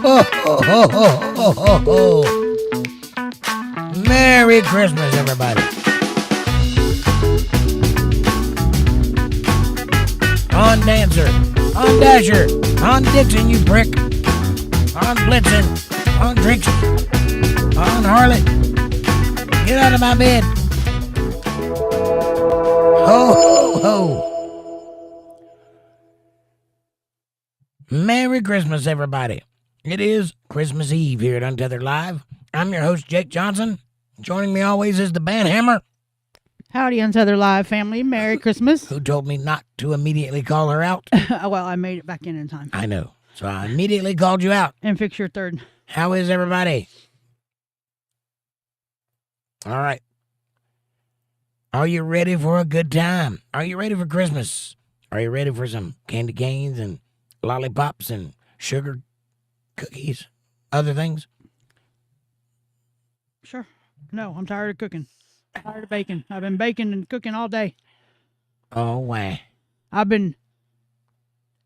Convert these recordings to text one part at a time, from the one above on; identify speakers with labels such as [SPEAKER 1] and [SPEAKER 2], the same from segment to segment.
[SPEAKER 1] Ho, ho, ho, ho, ho, ho, ho. Merry Christmas, everybody. On Dancer, on Dasher, on Dixon, you prick. On Blitzen, on Trixie, on Harlot. Get out of my bed. Ho, ho, ho. Merry Christmas, everybody. It is Christmas Eve here at Untethered Live. I'm your host, Jake Johnson. Joining me always is the band Hammer.
[SPEAKER 2] Howdy, Untethered Live family. Merry Christmas.
[SPEAKER 1] Who told me not to immediately call her out?
[SPEAKER 2] Well, I made it back in time.
[SPEAKER 1] I know. So I immediately called you out.
[SPEAKER 2] And fix your third.
[SPEAKER 1] How is everybody? All right. Are you ready for a good time? Are you ready for Christmas? Are you ready for some candy canes and lollipops and sugar cookies, other things?
[SPEAKER 2] Sure. No, I'm tired of cooking. Tired of baking. I've been baking and cooking all day.
[SPEAKER 1] Oh, wow.
[SPEAKER 2] I've been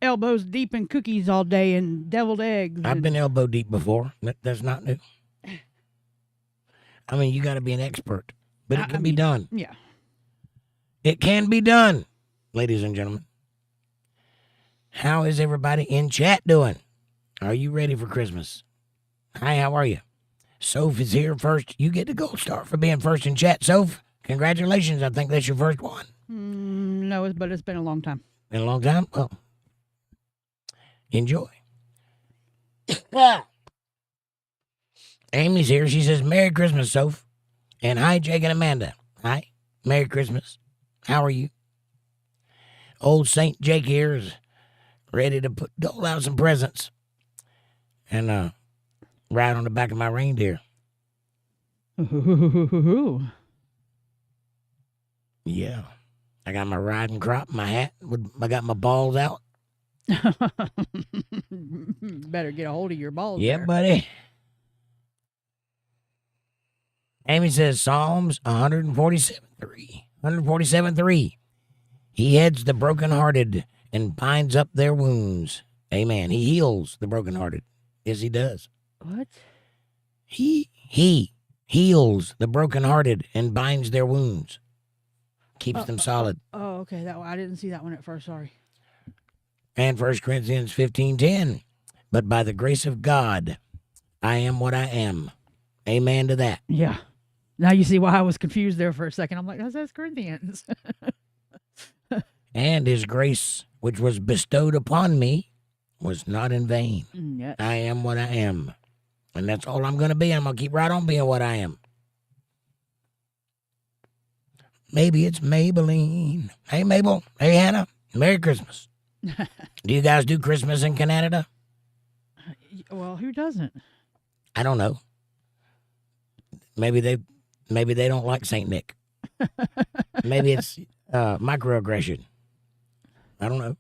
[SPEAKER 2] elbows deep in cookies all day and deviled eggs.
[SPEAKER 1] I've been elbow deep before. That's not new. I mean, you got to be an expert, but it can be done.
[SPEAKER 2] Yeah.
[SPEAKER 1] It can be done, ladies and gentlemen. How is everybody in chat doing? Are you ready for Christmas? Hi, how are you? Soph is here first. You get the gold star for being first in chat, Soph. Congratulations. I think that's your first one.
[SPEAKER 2] No, but it's been a long time.
[SPEAKER 1] Been a long time? Well, enjoy. Amy's here. She says, Merry Christmas, Soph. And hi, Jake and Amanda. Hi. Merry Christmas. How are you? Old Saint Jake here is ready to dole out some presents and ride on the back of my reindeer. Yeah. I got my riding crop, my hat. I got my balls out.
[SPEAKER 2] Better get a hold of your balls.
[SPEAKER 1] Yeah,
[SPEAKER 2] there.
[SPEAKER 1] buddy. Amy says Psalms 147:3. 147:3. He heads the brokenhearted and binds up their wounds. Amen. He heals the brokenhearted. Yes, he does.
[SPEAKER 2] What?
[SPEAKER 1] He heals the brokenhearted and binds their wounds. Keeps them solid.
[SPEAKER 2] Oh, okay. I didn't see that one at first. Sorry.
[SPEAKER 1] And 1 Corinthians 15:10. But by the grace of God, I am what I am. Amen to that.
[SPEAKER 2] Yeah. Now you see why I was confused there for a second. I'm like, that's Corinthians.
[SPEAKER 1] And his grace, which was bestowed upon me, was not in vain.
[SPEAKER 2] Yes.
[SPEAKER 1] I am what I am. And that's all I'm going to be. I'm going to keep right on being what I am. Maybe it's Maybelline. Hey, Mabel. Hey, Hannah. Merry Christmas. Do you guys do Christmas in Canada?
[SPEAKER 2] Well, who doesn't?
[SPEAKER 1] I don't know. Maybe they don't like Saint Nick. Maybe it's microaggression. I don't know.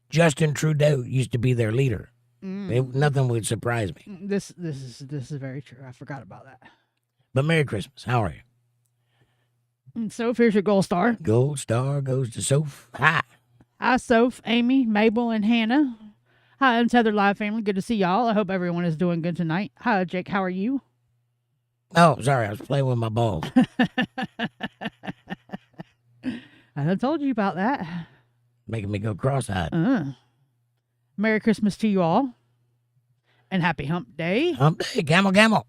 [SPEAKER 1] Justin Trudeau used to be their leader. Nothing would surprise me.
[SPEAKER 2] This is very true. I forgot about that.
[SPEAKER 1] But Merry Christmas. How are you?
[SPEAKER 2] Soph, here's your gold star.
[SPEAKER 1] Gold star goes to Soph. Hi.
[SPEAKER 2] Hi, Soph, Amy, Mabel, and Hannah. Hi, Untethered Live family. Good to see y'all. I hope everyone is doing good tonight. Hi, Jake. How are you?
[SPEAKER 1] Oh, sorry. I was playing with my balls.
[SPEAKER 2] I done told you about that.
[SPEAKER 1] Making me go cross-eyed.
[SPEAKER 2] Merry Christmas to you all. And happy hump day.
[SPEAKER 1] Hump day. Camel, camel.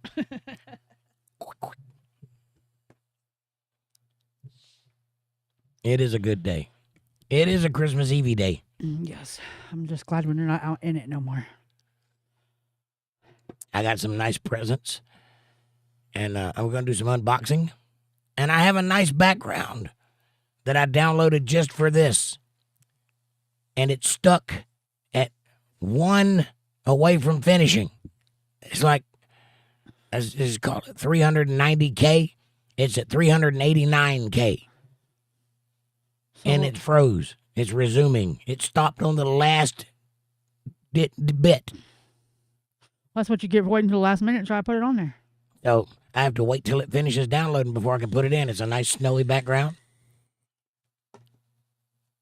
[SPEAKER 1] It is a good day. It is a Christmas Eve day.
[SPEAKER 2] Yes. I'm just glad when you're not out in it no more.
[SPEAKER 1] I got some nice presents. And I'm going to do some unboxing. And I have a nice background that I downloaded just for this. And it's stuck at 1 away from finishing. It's like, let's just call it 390K. It's at 389K. And it froze. It's resuming. It stopped on the last bit.
[SPEAKER 2] That's what you get for waiting until the last minute and try to put it on there.
[SPEAKER 1] So I have to wait till it finishes downloading before I can put it in. It's a nice snowy background.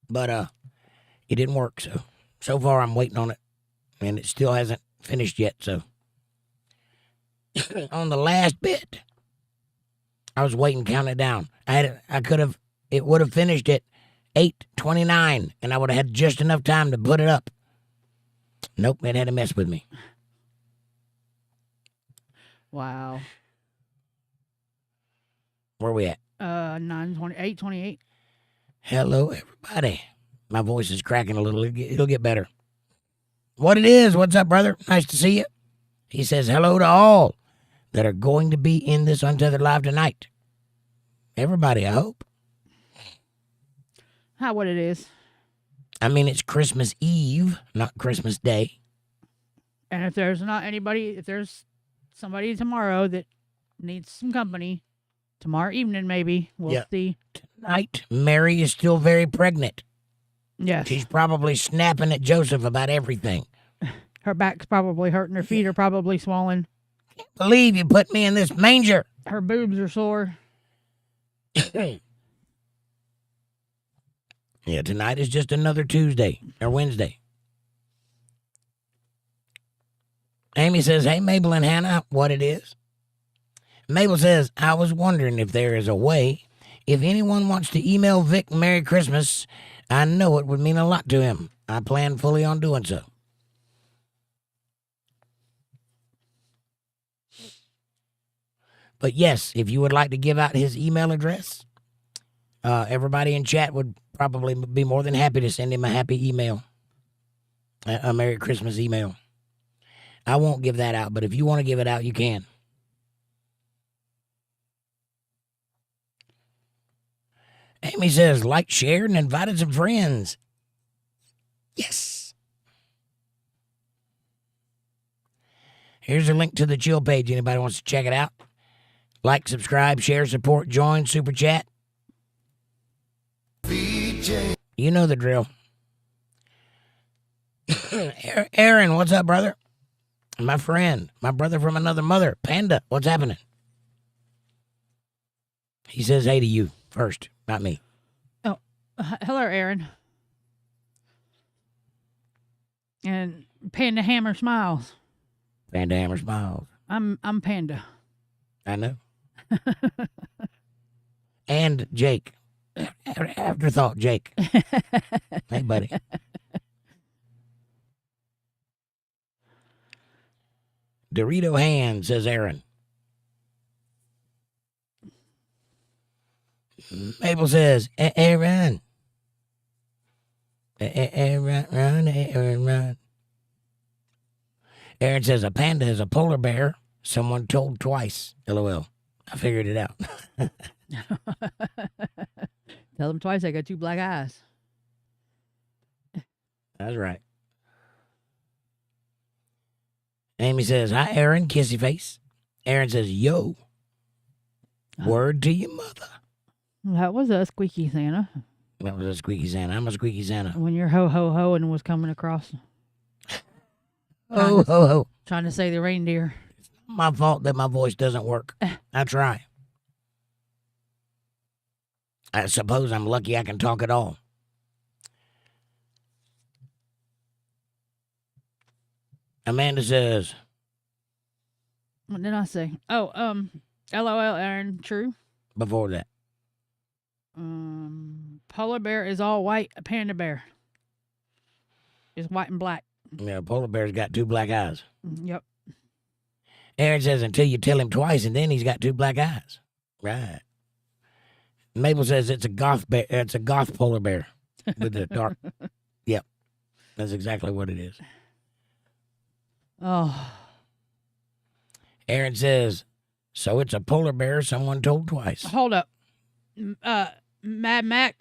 [SPEAKER 1] But it didn't work, so So far, I'm waiting on it, and it still hasn't finished yet. So, on the last bit, I was waiting, counting it down. It would have finished at 8:29, and I would have had just enough time to put it up. Nope, it had to mess with me.
[SPEAKER 2] Wow.
[SPEAKER 1] Where we at?
[SPEAKER 2] 8:28.
[SPEAKER 1] Hello, everybody. My voice is cracking a little. It'll get better. What it is? What's up, brother? Nice to see you. He says hello to all that are going to be in this Untethered Live tonight. Everybody, I hope.
[SPEAKER 2] How what it is?
[SPEAKER 1] I mean, it's Christmas Eve, not Christmas Day.
[SPEAKER 2] And if there's somebody tomorrow that needs some company, tomorrow evening maybe we'll see.
[SPEAKER 1] Tonight, Mary is still very pregnant.
[SPEAKER 2] Yes.
[SPEAKER 1] She's probably snapping at Joseph about everything.
[SPEAKER 2] Her back's probably hurting. Her feet are probably swollen.
[SPEAKER 1] Can't believe you put me in this manger.
[SPEAKER 2] Her boobs are sore.
[SPEAKER 1] Yeah, tonight is just another Tuesday or Wednesday. Amy says, hey, Mabel and Hannah, what it is? Mabel says, I was wondering if there is a way, if anyone wants to email Vic Merry Christmas, I know it would mean a lot to him. I plan fully on doing so. But yes, if you would like to give out his email address, everybody in chat would probably be more than happy to send him a happy email, a Merry Christmas email. I won't give that out, but if you want to give it out, you can. Amy says, like, shared, and invited some friends. Yes. Here's a link to the chill page. Anybody wants to check it out? Like, subscribe, share, support, join, super chat. You know the drill. Aaron, what's up, brother? My friend, my brother from another mother, Panda, what's happening? He says hey to you first, not me.
[SPEAKER 2] Oh, hello, Aaron. And Panda Hammer smiles.
[SPEAKER 1] Panda Hammer smiles.
[SPEAKER 2] I'm Panda.
[SPEAKER 1] I know. And Jake. Afterthought, Jake. Hey, buddy. Dorito hand, says Aaron. Mabel says, Aaron. Aaron, run. Aaron says, a panda is a polar bear. Someone told twice. LOL. I figured it out.
[SPEAKER 2] Tell them twice I got 2 black eyes.
[SPEAKER 1] That's right. Amy says, hi, Aaron, kissy face. Aaron says, yo. Word to your mother.
[SPEAKER 2] That was a squeaky Santa.
[SPEAKER 1] That was a squeaky Santa. I'm a squeaky Santa.
[SPEAKER 2] When your ho and was coming across.
[SPEAKER 1] Ho, ho, ho.
[SPEAKER 2] Trying to say the reindeer.
[SPEAKER 1] It's not my fault that my voice doesn't work. I try. I suppose I'm lucky I can talk at all. Amanda says,
[SPEAKER 2] What did I say? Oh, LOL, Aaron, true.
[SPEAKER 1] Before that.
[SPEAKER 2] Polar bear is all white. A panda bear is white and black.
[SPEAKER 1] Yeah, polar bear's got 2 black eyes.
[SPEAKER 2] Yep.
[SPEAKER 1] Aaron says, until you tell him twice, and then he's got 2 black eyes. Right. Mabel says it's a goth bear. It's a goth polar bear with the dark. Yep, that's exactly what it is.
[SPEAKER 2] Oh.
[SPEAKER 1] Aaron says, so it's a polar bear someone told twice.
[SPEAKER 2] Hold up. Mad Mac,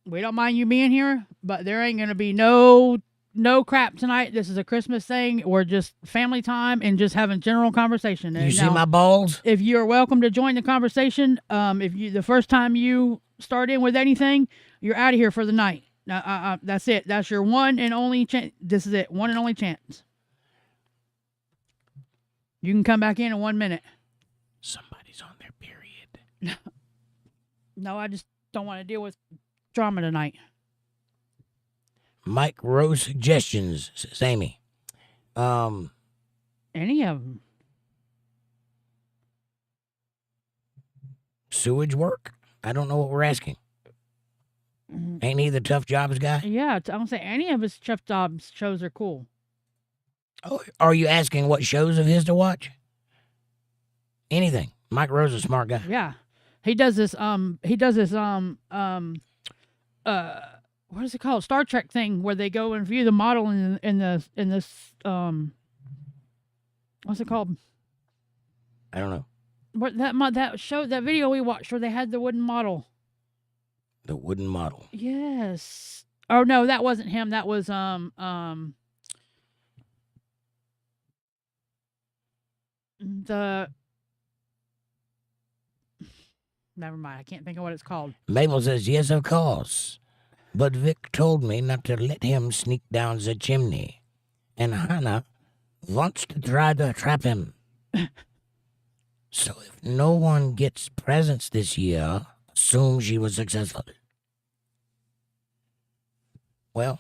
[SPEAKER 2] we don't mind you being here, but there ain't going to be no crap tonight. This is a Christmas thing. We're just family time and just having general conversation. And
[SPEAKER 1] you see my balls?
[SPEAKER 2] If you're welcome to join the conversation, the first time you start in with anything, you're out of here for the night. Now, that's it. That's your one and only chance. This is it. One and only chance. You can come back in 1 minute.
[SPEAKER 1] Somebody's on their period.
[SPEAKER 2] No, I just don't want to deal with drama tonight.
[SPEAKER 1] Micro suggestions, says Amy.
[SPEAKER 2] Any of them.
[SPEAKER 1] Sewage work? I don't know what we're asking. Ain't he the tough jobs guy?
[SPEAKER 2] Yeah, I don't say any of his Chef Jobs shows are cool.
[SPEAKER 1] Oh, are you asking what shows of his to watch? Anything. Mike Rowe's a smart guy.
[SPEAKER 2] Yeah, he does this. What is it called? Star Trek thing where they go and view the model in this what's it called?
[SPEAKER 1] I don't know.
[SPEAKER 2] What that video we watched where they had the wooden model.
[SPEAKER 1] The wooden model.
[SPEAKER 2] Yes. Oh no, that wasn't him. That was the. Never mind. I can't think of what it's called.
[SPEAKER 1] Mabel says, yes, of course. But Vic told me not to let him sneak down the chimney. And Hannah wants to try to trap him. So if no one gets presents this year, assume she was successful. Well,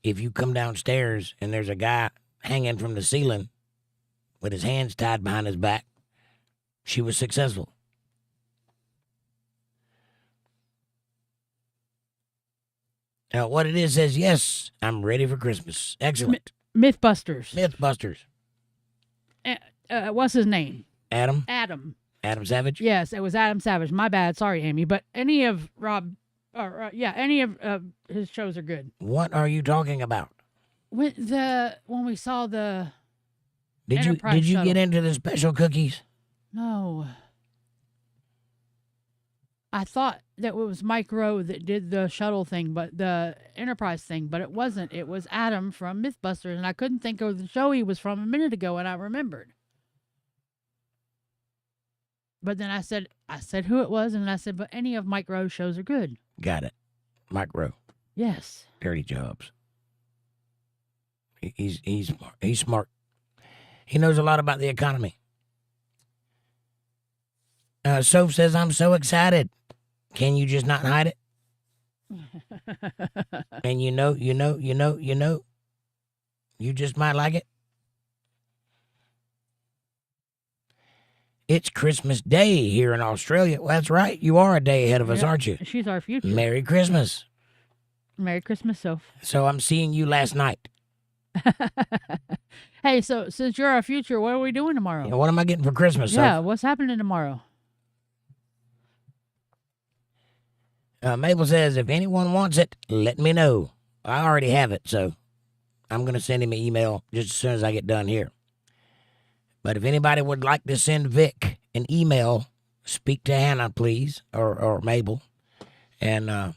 [SPEAKER 1] if you come downstairs and there's a guy hanging from the ceiling with his hands tied behind his back, she was successful. Now, what it is says, yes, I'm ready for Christmas. Excellent.
[SPEAKER 2] Mythbusters.
[SPEAKER 1] Mythbusters.
[SPEAKER 2] What's his name?
[SPEAKER 1] Adam Savage?
[SPEAKER 2] Yes, it was Adam Savage. My bad. Sorry, Amy. But any of any of his shows are good.
[SPEAKER 1] What are you talking about?
[SPEAKER 2] When we saw the
[SPEAKER 1] Did
[SPEAKER 2] Enterprise
[SPEAKER 1] you
[SPEAKER 2] shuttle.
[SPEAKER 1] get into the special cookies?
[SPEAKER 2] No. I thought that it was Mike Rowe that did the shuttle thing, but the Enterprise thing, but it wasn't. It was Adam from Mythbusters, and I couldn't think of the show he was from a minute ago, and I remembered. But then I said who it was, and I said, but any of Mike Rowe's shows are good.
[SPEAKER 1] Got it. Mike Rowe.
[SPEAKER 2] Yes.
[SPEAKER 1] Dirty Jobs. He's smart. He's smart. He knows a lot about the economy. Soph says, I'm so excited. Can you just not hide it? And you just might like it. It's Christmas Day here in Australia. Well, that's right. You are a day ahead of us, aren't you?
[SPEAKER 2] She's our future.
[SPEAKER 1] Merry Christmas.
[SPEAKER 2] Merry Christmas, Soph.
[SPEAKER 1] So I'm seeing you last night.
[SPEAKER 2] Hey, so since you're our future, what are we doing tomorrow?
[SPEAKER 1] Yeah, what am I getting for Christmas?
[SPEAKER 2] Yeah, what's happening tomorrow?
[SPEAKER 1] Mabel says, if anyone wants it, let me know. I already have it, so I'm going to send him an email just as soon as I get done here. But if anybody would like to send Vic an email, speak to Hannah, please, or Mabel, and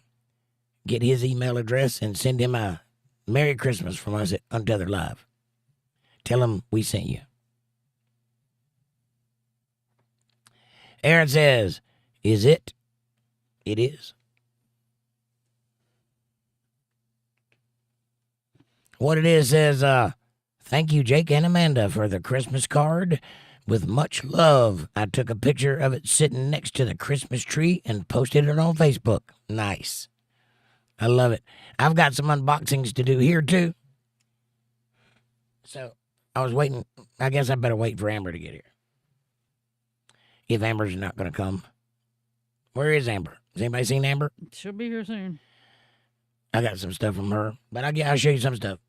[SPEAKER 1] get his email address and send him a Merry Christmas from us at Untethered Live. Tell him we sent you. Aaron says, is it? It is. What it is says, thank you, Jake and Amanda, for the Christmas card. With much love, I took a picture of it sitting next to the Christmas tree and posted it on Facebook. Nice. I love it. I've got some unboxings to do here, too. So I was waiting. I guess I better wait for Amber to get here. If Amber's not going to come. Where is Amber? Has anybody seen Amber?
[SPEAKER 2] She'll be here soon.
[SPEAKER 1] I got some stuff from her, but I'll show you some stuff.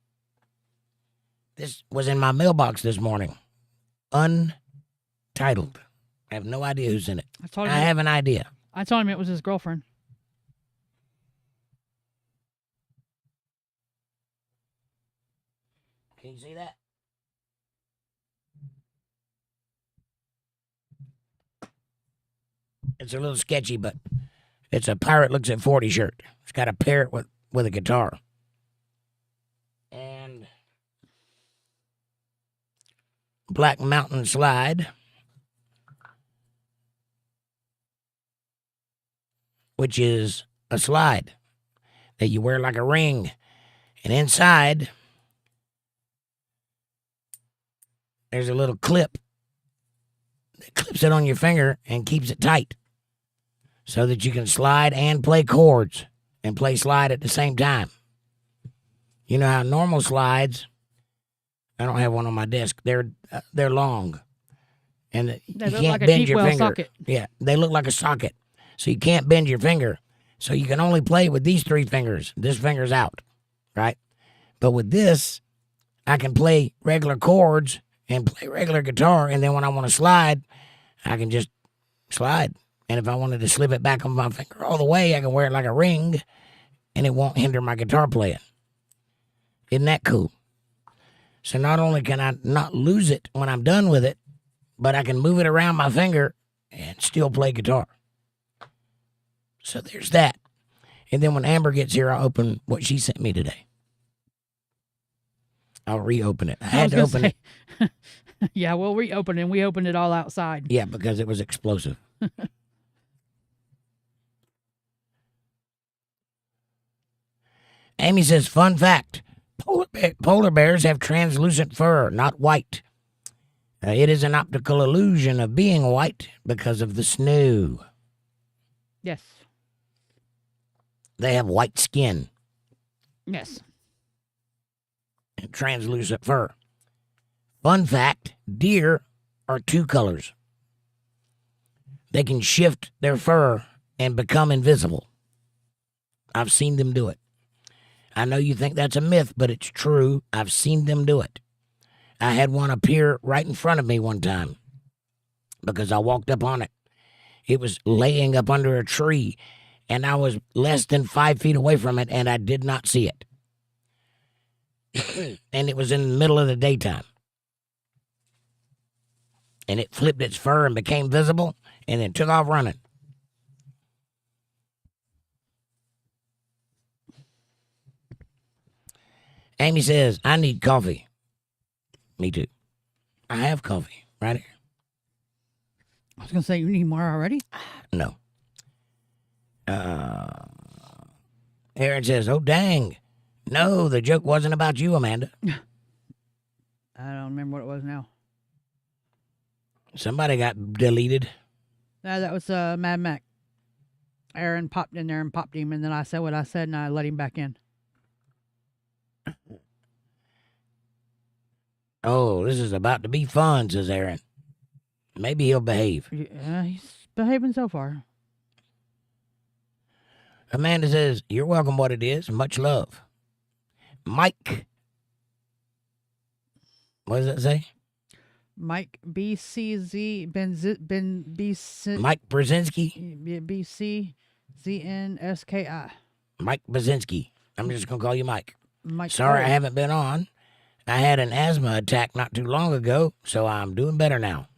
[SPEAKER 1] This was in my mailbox this morning. Untitled. I have no idea who's in it. I have an idea.
[SPEAKER 2] I told him it was his girlfriend.
[SPEAKER 1] Can you see that? It's a little sketchy, but it's a Pirate Looks at 40 shirt. It's got a parrot with a guitar. And Black Mountain Slide, which is a slide that you wear like a ring. And inside, there's a little clip that clips it on your finger and keeps it tight. so that you can slide and play chords and play slide at the same time. You know how normal slides, I don't have one on my desk, they're long. And you
[SPEAKER 2] They look
[SPEAKER 1] can't
[SPEAKER 2] like a
[SPEAKER 1] bend
[SPEAKER 2] deep
[SPEAKER 1] your
[SPEAKER 2] well
[SPEAKER 1] finger.
[SPEAKER 2] socket.
[SPEAKER 1] Yeah, they look like a socket. So you can't bend your finger. So you can only play with these 3 fingers. This finger's out, right? But with this, I can play regular chords and play regular guitar. And then when I want to slide, I can just slide. And if I wanted to slip it back on my finger all the way, I can wear it like a ring and it won't hinder my guitar playing. Isn't that cool? So not only can I not lose it when I'm done with it, but I can move it around my finger and still play guitar. So there's that. And then when Amber gets here, I'll open what she sent me today. I'll reopen it. I had to open it.
[SPEAKER 2] Yeah, we'll reopen it. And we opened it all outside.
[SPEAKER 1] Yeah, because it was explosive. Amy says, fun fact, polar bears have translucent fur, not white. It is an optical illusion of being white because of the snow.
[SPEAKER 2] Yes.
[SPEAKER 1] They have white skin
[SPEAKER 2] Yes.
[SPEAKER 1] and translucent fur. Fun fact, deer are 2 colors. They can shift their fur and become invisible. I've seen them do it. I know you think that's a myth, but it's true. I've seen them do it. I had one appear right in front of me one time because I walked up on it. It was laying up under a tree, and I was less than 5 feet away from it, and I did not see it. And it was in the middle of the daytime. And it flipped its fur and became visible, and then took off running. Amy says, I need coffee. Me too. I have coffee right here.
[SPEAKER 2] I was going to say, you need more already?
[SPEAKER 1] No. Aaron says, oh, dang. No, the joke wasn't about you, Amanda.
[SPEAKER 2] I don't remember what it was now.
[SPEAKER 1] Somebody got deleted.
[SPEAKER 2] That was Mad Mac. Aaron popped in there and popped him, and then I said what I said, and I let him back in.
[SPEAKER 1] Oh, this is about to be fun, says Aaron. Maybe he'll behave.
[SPEAKER 2] Yeah, he's behaving so far.
[SPEAKER 1] Amanda says, you're welcome, what it is. Much love. Mike. What does that say?
[SPEAKER 2] Mike BCZ Ben BC
[SPEAKER 1] Mike Brzezinski.
[SPEAKER 2] BCZNSKI.
[SPEAKER 1] Mike Brzezinski. I'm just going to call you Mike.
[SPEAKER 2] Mike.
[SPEAKER 1] Sorry I haven't been on. I had an asthma attack not too long ago, so I'm doing better now.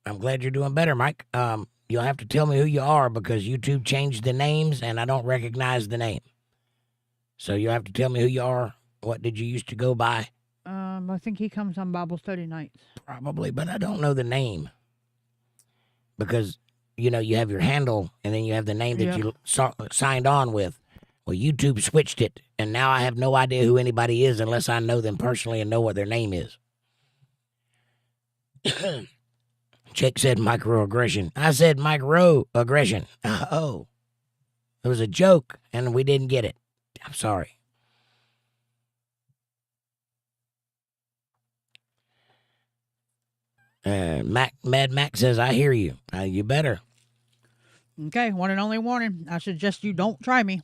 [SPEAKER 1] I'm glad you're doing better, Mike. You'll have to tell me who you are because YouTube changed the names and I don't recognize the name. So you'll have to tell me who you are. What did you used to go by?
[SPEAKER 2] I think he comes on Bible study nights.
[SPEAKER 1] Probably, but I don't know the name. Because, you know, you have your handle and then you have the name that you signed on with. Well, YouTube switched it, and now I have no idea who anybody is unless I know them personally and know what their name is. Jake said microaggression. I said microaggression. Oh. It was a joke, and we didn't get it. I'm sorry. Mad Mac says, I hear you. You better.
[SPEAKER 2] Okay, one and only warning. I suggest you don't try me.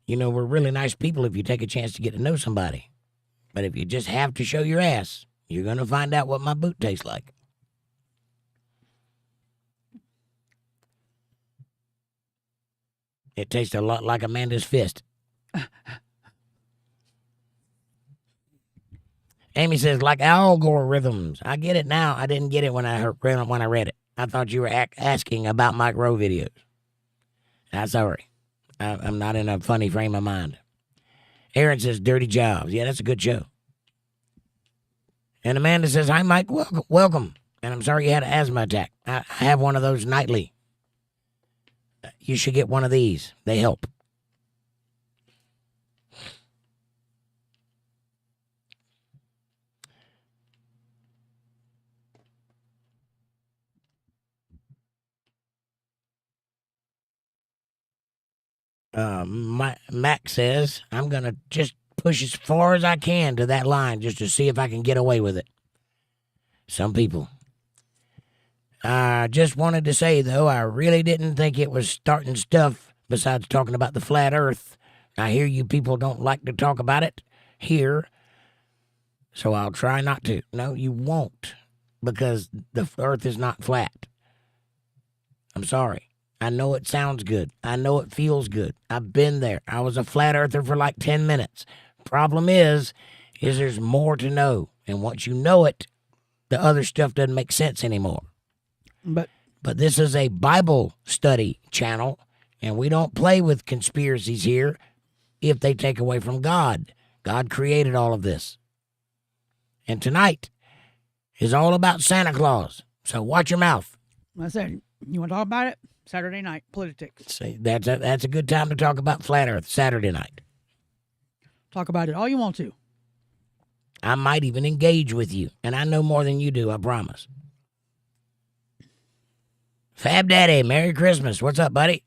[SPEAKER 1] You know, we're really nice people if you take a chance to get to know somebody. But if you just have to show your ass, you're going to find out what my boot tastes like. It tastes a lot like Amanda's fist. Amy says, like algorithms. I get it now. I didn't get it when I read it. I thought you were asking about Mike Rowe videos. I'm sorry. I'm not in a funny frame of mind. Aaron says, dirty jobs. Yeah, that's a good show. And Amanda says, hi, Mike. Welcome. And I'm sorry you had an asthma attack. I have one of those nightly. You should get one of these. They help. Mac says, I'm going to just push as far as I can to that line just to see if I can get away with it. Some people. I just wanted to say, though, I really didn't think it was starting stuff besides talking about the flat earth. I hear you people don't like to talk about it here, so I'll try not to. No, you won't, because the earth is not flat. I'm sorry. I know it sounds good. I know it feels good. I've been there. I was a flat earther for like 10 minutes. Problem is there's more to know. And once you know it, the other stuff doesn't make sense anymore. But this is a Bible study channel, and we don't play with conspiracies here if they take away from God. God created all of this. And tonight is all about Santa Claus. So watch your mouth.
[SPEAKER 2] I said, you want to talk about it? Saturday night, politics.
[SPEAKER 1] See, that's a good time to talk about flat earth, Saturday night.
[SPEAKER 2] Talk about it all you want to.
[SPEAKER 1] I might even engage with you, and I know more than you do, I promise. Fab Daddy, Merry Christmas. What's up, buddy?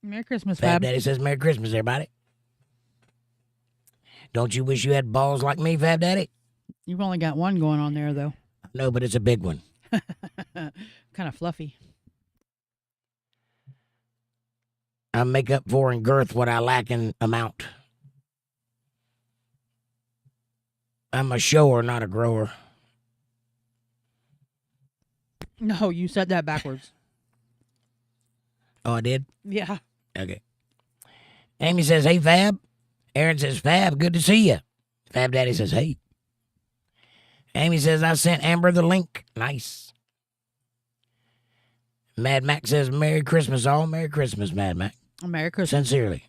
[SPEAKER 2] Merry Christmas,
[SPEAKER 1] Fab
[SPEAKER 2] Fab.
[SPEAKER 1] Daddy says Merry Christmas, everybody. Don't you wish you had balls like me, Fab Daddy?
[SPEAKER 2] You've only got one going on there, though.
[SPEAKER 1] No, but it's a big one.
[SPEAKER 2] Kind of fluffy.
[SPEAKER 1] I make up for in girth what I lack in amount. I'm a shower, not a grower.
[SPEAKER 2] No, you said that backwards.
[SPEAKER 1] Oh, I did?
[SPEAKER 2] Yeah.
[SPEAKER 1] Okay. Amy says, hey, Fab. Aaron says, Fab, good to see you. Fab Daddy says, hey. Amy says, I sent Amber the link. Nice. Mad Mac says, Merry Christmas, all. Merry Christmas, Mad Mac.
[SPEAKER 2] Merry Christmas.
[SPEAKER 1] Sincerely.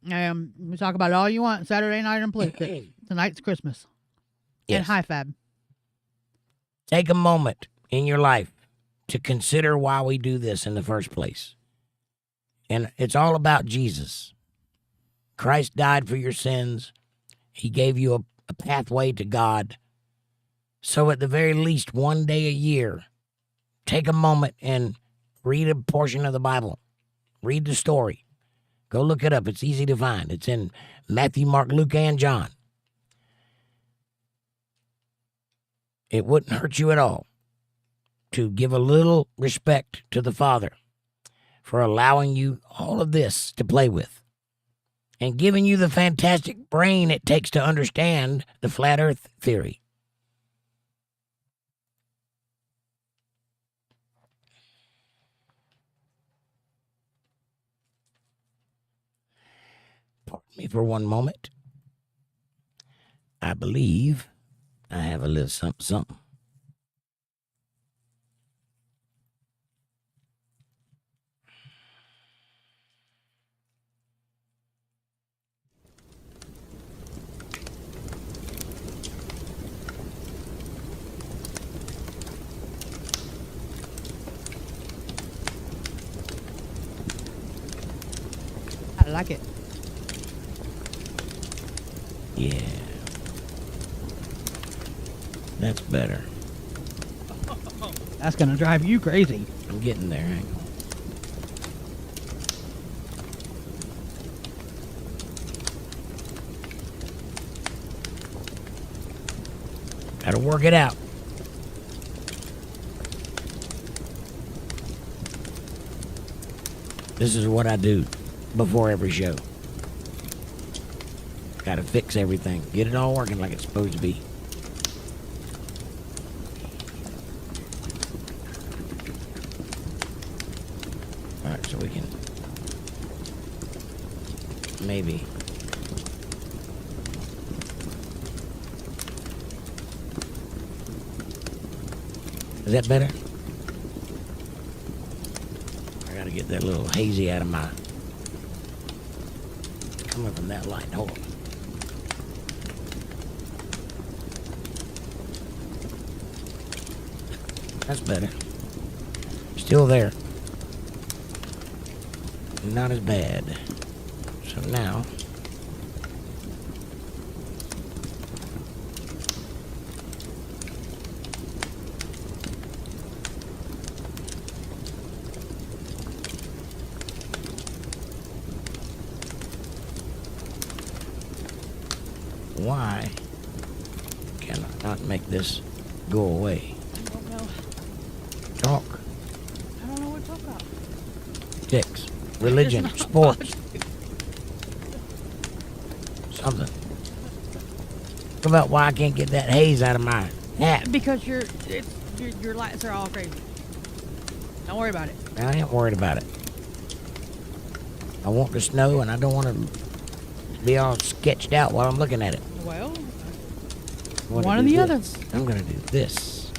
[SPEAKER 2] We talk about it all you want Saturday night and politics. Tonight's Christmas.
[SPEAKER 1] Yes.
[SPEAKER 2] And hi, Fab.
[SPEAKER 1] Take a moment in your life to consider why we do this in the first place. And it's all about Jesus. Christ died for your sins. He gave you a pathway to God. So at the very least, one day a year, take a moment and read a portion of the Bible. Read the story. Go look it up. It's easy to find. It's in Matthew, Mark, Luke, and John. It wouldn't hurt you at all to give a little respect to the Father for allowing you all of this to play with and giving you the fantastic brain it takes to understand the flat earth theory. Pardon me for one moment. I believe I have a little something.
[SPEAKER 2] I like it.
[SPEAKER 1] Yeah. That's better.
[SPEAKER 2] That's going to drive you crazy.
[SPEAKER 1] I'm getting there. Hang on. Gotta work it out. This is what I do before every show. Gotta fix everything. Get it all working like it's supposed to be. Alright, so we can maybe is that better? I gotta get that little hazy out of my coming from that light. Hold on. That's better. Still there. Not as bad. So now Why can I not make this go away?
[SPEAKER 2] I don't know.
[SPEAKER 1] Talk.
[SPEAKER 2] I don't know what to talk about.
[SPEAKER 1] Dicks. Religion.
[SPEAKER 2] It's not
[SPEAKER 1] Sports. Something. What about why I can't get that haze out of my hat?
[SPEAKER 2] Because your lights are all crazy. Don't worry about it.
[SPEAKER 1] I ain't worried about it. I want the snow, and I don't want to be all sketched out while I'm looking at it.
[SPEAKER 2] Well,
[SPEAKER 1] I'm gonna
[SPEAKER 2] one or
[SPEAKER 1] do
[SPEAKER 2] the other.
[SPEAKER 1] this. I'm going to do this.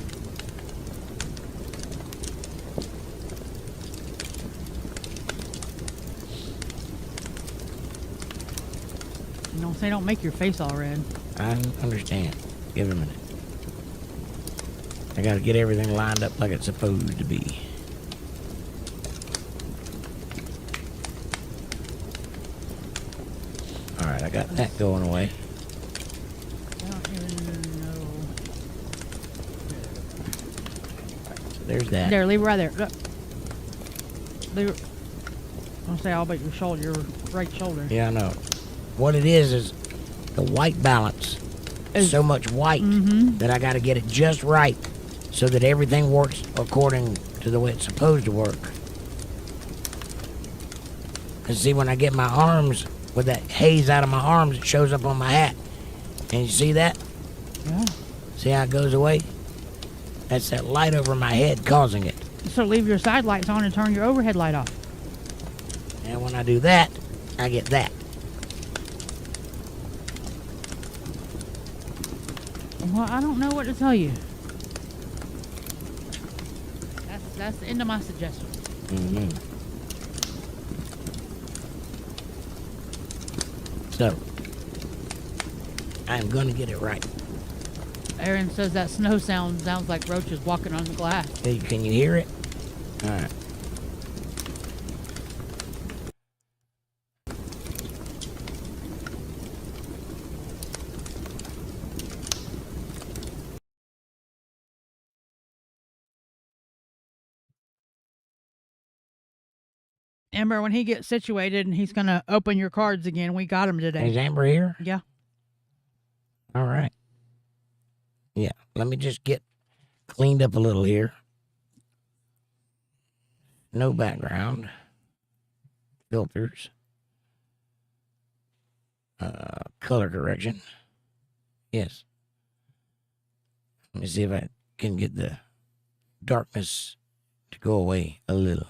[SPEAKER 2] You don't say don't make your face all red.
[SPEAKER 1] I understand. Give it a minute. I got to get everything lined up like it's supposed to be. All right, I got that going away.
[SPEAKER 2] I don't even know.
[SPEAKER 1] So there's that.
[SPEAKER 2] There, leave it right there. Look. Leave it. I'll say all but your shoulder, your right shoulder.
[SPEAKER 1] Yeah, I know. What it is the white balance is so much white that I got to get it just right so that everything works according to the way it's supposed to work. And see, when I get my arms, with that haze out of my arms, it shows up on my hat. And you see that?
[SPEAKER 2] Yeah.
[SPEAKER 1] See how it goes away? That's that light over my head causing it.
[SPEAKER 2] So leave your side lights on and turn your overhead light off.
[SPEAKER 1] And when I do that, I get that.
[SPEAKER 2] Well, I don't know what to tell you. That's the end of my suggestion.
[SPEAKER 1] So, I'm going to get it right.
[SPEAKER 2] Aaron says that snow sounds like roaches walking on the glass.
[SPEAKER 1] Hey, can you hear it? All right.
[SPEAKER 2] Amber, when he gets situated and he's going to open your cards again, we got him today.
[SPEAKER 1] Is Amber here?
[SPEAKER 2] Yeah.
[SPEAKER 1] All right. Yeah, let me just get cleaned up a little here. No background. Filters. Color correction. Yes. Let me see if I can get the darkness to go away a little.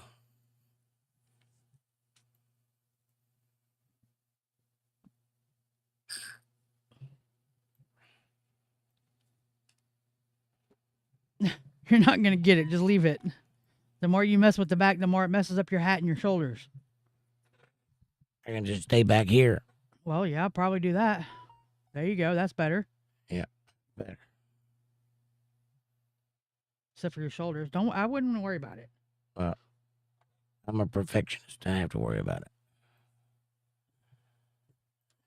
[SPEAKER 2] You're not going to get it. Just leave it. The more you mess with the back, the more it messes up your hat and your shoulders.
[SPEAKER 1] I can just stay back here.
[SPEAKER 2] Well, yeah, I'll probably do that. There you go. That's better.
[SPEAKER 1] Yeah, better.
[SPEAKER 2] Except for your shoulders. I wouldn't worry about it.
[SPEAKER 1] Well, I'm a perfectionist. I have to worry about it.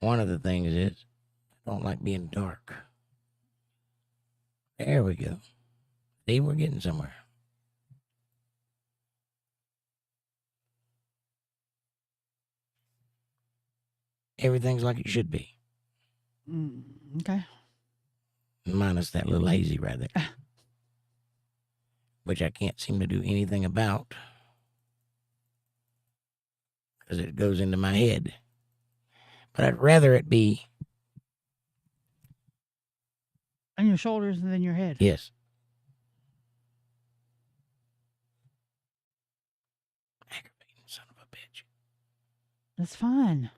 [SPEAKER 1] One of the things is I don't like being dark. There we go. See, we're getting somewhere. Everything's like it should be.
[SPEAKER 2] Okay.
[SPEAKER 1] Minus that little hazy right there. Which I can't seem to do anything about. Because it goes into my head. But I'd rather it be...
[SPEAKER 2] on your shoulders than your head.
[SPEAKER 1] Yes. Aggravating son of a bitch.
[SPEAKER 2] That's fine.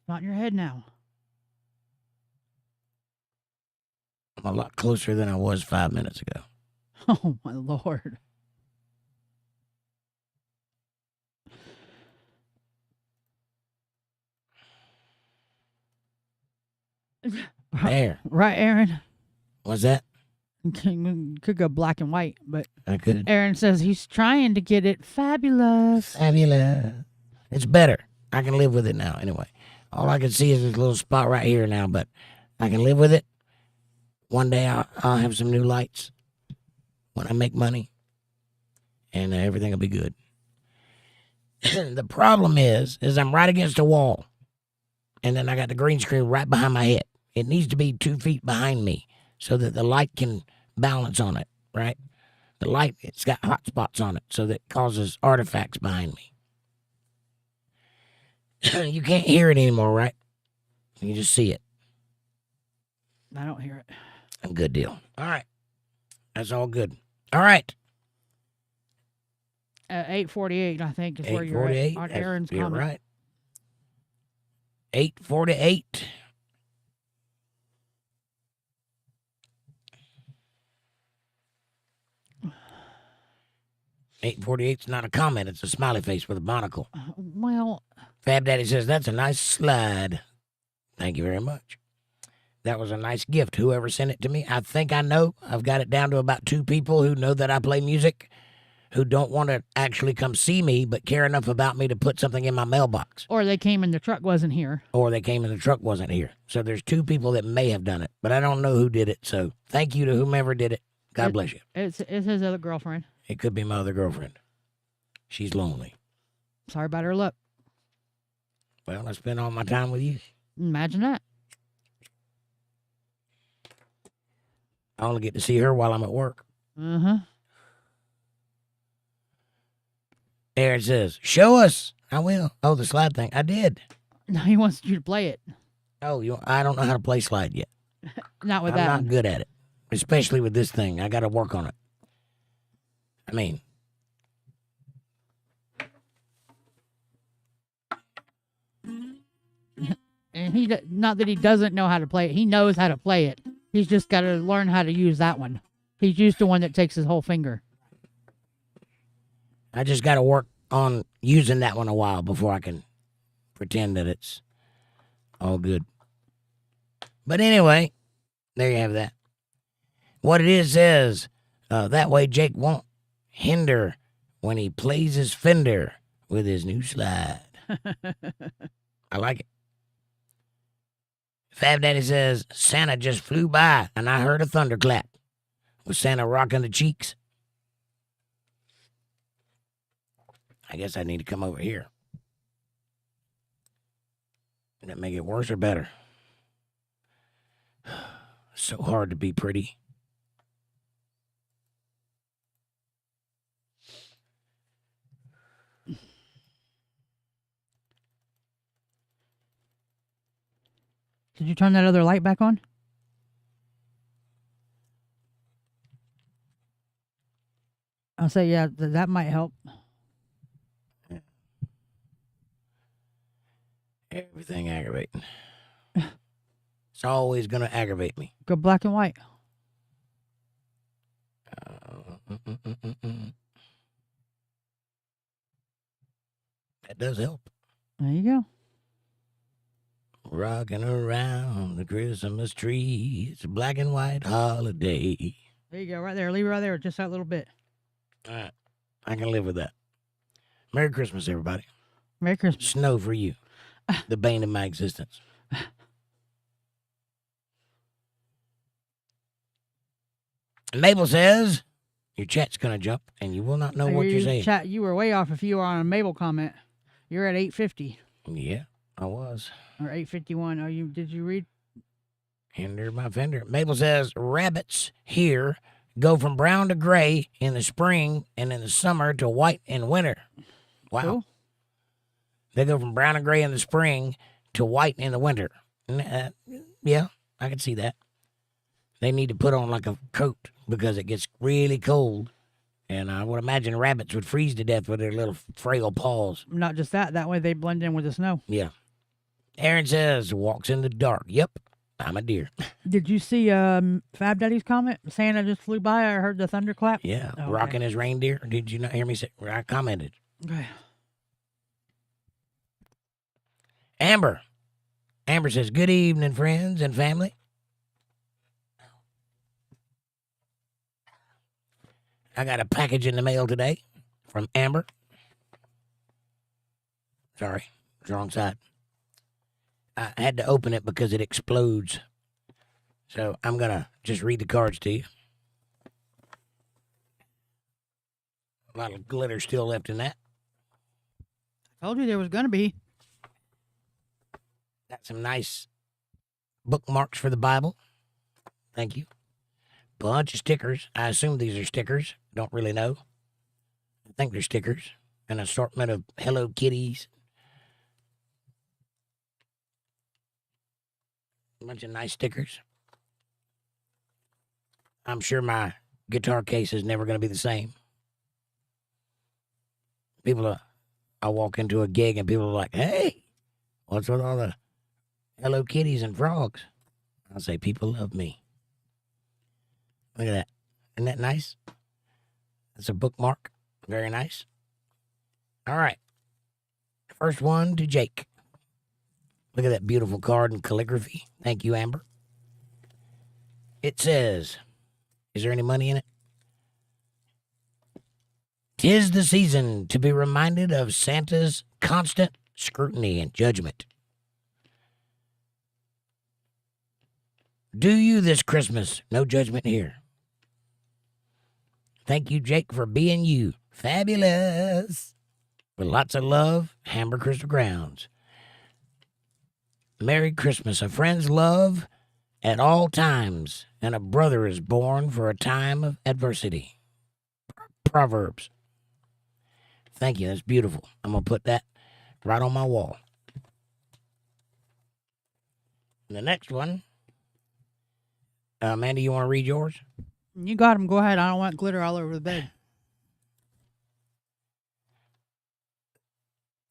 [SPEAKER 2] Not in your head now.
[SPEAKER 1] I'm a lot closer than I was 5 minutes ago.
[SPEAKER 2] Oh, my Lord.
[SPEAKER 1] There.
[SPEAKER 2] Right, Aaron?
[SPEAKER 1] What's that?
[SPEAKER 2] Could go black and white, but
[SPEAKER 1] I could.
[SPEAKER 2] Aaron says he's trying to get it fabulous.
[SPEAKER 1] Fabulous. It's better. I can live with it now, anyway. All I can see is this little spot right here now, but I can live with it. One day I'll have some new lights when I make money, and everything will be good. The problem is I'm right against a wall. and then I got the green screen right behind my head. It needs to be 2 feet behind me so that the light can balance on it, right? The light, it's got hot spots on it, so that causes artifacts behind me. You can't hear it anymore, right? You just see it.
[SPEAKER 2] I don't hear it.
[SPEAKER 1] A good deal. All right. That's all good. All right.
[SPEAKER 2] 8:48, I think, is where you're at
[SPEAKER 1] 8:48.
[SPEAKER 2] on Aaron's
[SPEAKER 1] You're
[SPEAKER 2] comment.
[SPEAKER 1] right. 8:48. $8.48's not a comment. It's a smiley face with a monocle.
[SPEAKER 2] Well,
[SPEAKER 1] Fab Daddy says, that's a nice slide. Thank you very much. That was a nice gift. Whoever sent it to me, I think I know. I've got it down to about 2 people who know that I play music, who don't want to actually come see me, but care enough about me to put something in my mailbox.
[SPEAKER 2] or they came and the truck wasn't here.
[SPEAKER 1] Or they came and the truck wasn't here. So there's 2 people that may have done it, but I don't know who did it. So thank you to whomever did it. God bless you.
[SPEAKER 2] It's his other girlfriend.
[SPEAKER 1] It could be my other girlfriend. She's lonely.
[SPEAKER 2] Sorry about her luck.
[SPEAKER 1] Well, I spend all my time with you.
[SPEAKER 2] Imagine that.
[SPEAKER 1] I only get to see her while I'm at work. Aaron says, show us. I will. Oh, the slide thing. I did.
[SPEAKER 2] No, he wants you to play it.
[SPEAKER 1] Oh, I don't know how to play slide yet.
[SPEAKER 2] Not with
[SPEAKER 1] I'm
[SPEAKER 2] that
[SPEAKER 1] not
[SPEAKER 2] one.
[SPEAKER 1] good at it, especially with this thing. I got to work on it. I mean,
[SPEAKER 2] And not that he doesn't know how to play it. He knows how to play it. He's just got to learn how to use that one. He's used to one that takes his whole finger.
[SPEAKER 1] I just got to work on using that one a while before I can pretend that it's all good. But anyway, there you have that. What it is says, that way Jake won't hinder when he plays his fender with his new slide. I like it. Fab Daddy says, Santa just flew by and I heard a thunderclap. Was Santa rocking the cheeks? I guess I need to come over here. Does that make it worse or better? So hard to be pretty.
[SPEAKER 2] Did you turn that other light back on? I'll say, yeah, that might help.
[SPEAKER 1] Everything aggravating. It's always going to aggravate me.
[SPEAKER 2] Go black and white.
[SPEAKER 1] That does help.
[SPEAKER 2] There you go.
[SPEAKER 1] Rocking around the Christmas tree. It's a black and white holiday.
[SPEAKER 2] There you go, right there. Leave it right there, just that little bit.
[SPEAKER 1] All right. I can live with that. Merry Christmas, everybody.
[SPEAKER 2] Merry Christmas.
[SPEAKER 1] Snow for you. The bane of my existence. Mabel says, your chat's going to jump, and you will not know what you're saying.
[SPEAKER 2] Chat, you were way off if you were on a Mabel comment. You're at 8:50.
[SPEAKER 1] Yeah, I was.
[SPEAKER 2] Or 8:51. Did you read?
[SPEAKER 1] Hinder my fender. Mabel says, rabbits here go from brown to gray in the spring and in the summer to white in winter. Wow.
[SPEAKER 2] Cool.
[SPEAKER 1] They go from brown and gray in the spring to white in the winter. Yeah, I can see that. They need to put on like a coat because it gets really cold. And I would imagine rabbits would freeze to death with their little frail paws.
[SPEAKER 2] Not just that. That way they blend in with the snow.
[SPEAKER 1] Yeah. Aaron says, walks in the dark. Yep, I'm a deer.
[SPEAKER 2] Did you see Fab Daddy's comment? Santa just flew by. I heard the thunderclap.
[SPEAKER 1] Yeah,
[SPEAKER 2] Oh,
[SPEAKER 1] rocking
[SPEAKER 2] okay.
[SPEAKER 1] his reindeer. Did you not hear me say? I commented.
[SPEAKER 2] Okay.
[SPEAKER 1] Amber says, good evening, friends and family. I got a package in the mail today from Amber. Sorry, wrong side. I had to open it because it explodes. So I'm going to just read the cards to you. A lot of glitter still left in that.
[SPEAKER 2] Told you there was going to be.
[SPEAKER 1] Got some nice bookmarks for the Bible. Thank you. Bunch of stickers. I assume these are stickers. Don't really know. I think they're stickers. An assortment of Hello Kitties. A bunch of nice stickers. I'm sure my guitar case is never going to be the same. I'll walk into a gig and people are like, hey, what's with all the Hello Kitties and frogs? I'll say, people love me. Look at that. Isn't that nice? That's a bookmark. Very nice. All right. First one to Jake. Look at that beautiful card in calligraphy. Thank you, Amber. It says, is there any money in it? 'Tis the season to be reminded of Santa's constant scrutiny and judgment. Do you this Christmas? No judgment here. Thank you, Jake, for being you. Fabulous. With lots of love, Amber Crystal Grounds. Merry Christmas. A friend's love at all times, and a brother is born for a time of adversity. Proverbs. Thank you. That's beautiful. I'm going to put that right on my wall. And the next one, Mandy, you want to read yours?
[SPEAKER 2] You got them. Go ahead. I don't want glitter all over the bed.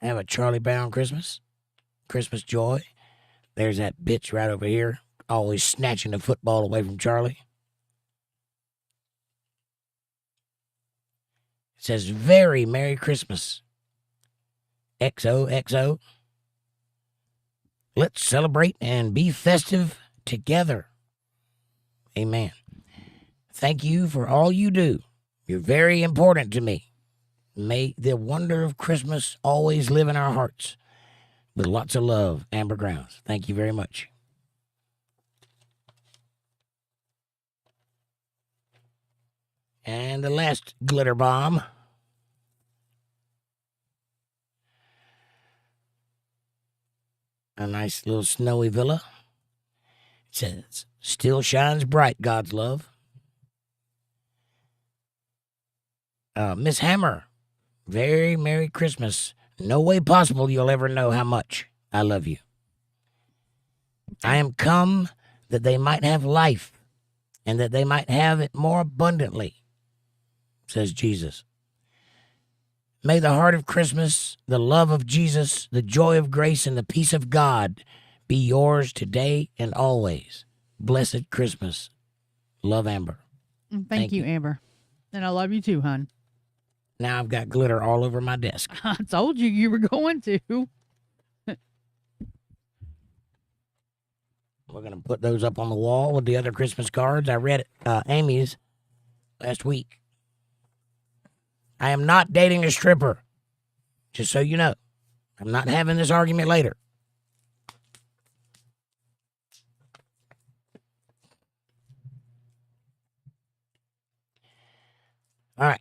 [SPEAKER 1] I have a Charlie Brown Christmas joy. There's that bitch right over here, always snatching the football away from Charlie. It says, very Merry Christmas. XOXO. Let's celebrate and be festive together. Amen. Thank you for all you do. You're very important to me. May the wonder of Christmas always live in our hearts. With lots of love, Amber Grounds. Thank you very much. And the last glitter bomb. A nice little snowy villa. It says, still shines bright, God's love. Miss Hammer, very Merry Christmas. No way possible you'll ever know how much I love you. I am come that they might have life and that they might have it more abundantly, says Jesus. May the heart of Christmas, the love of Jesus, the joy of grace, and the peace of God be yours today and always. Blessed Christmas. Love, Amber.
[SPEAKER 2] Thank you, Amber. And I love you too, hon.
[SPEAKER 1] Now I've got glitter all over my desk.
[SPEAKER 2] I told you were going to.
[SPEAKER 1] We're going to put those up on the wall with the other Christmas cards. I read Amy's last week. I am not dating a stripper, just so you know. I'm not having this argument later. All right.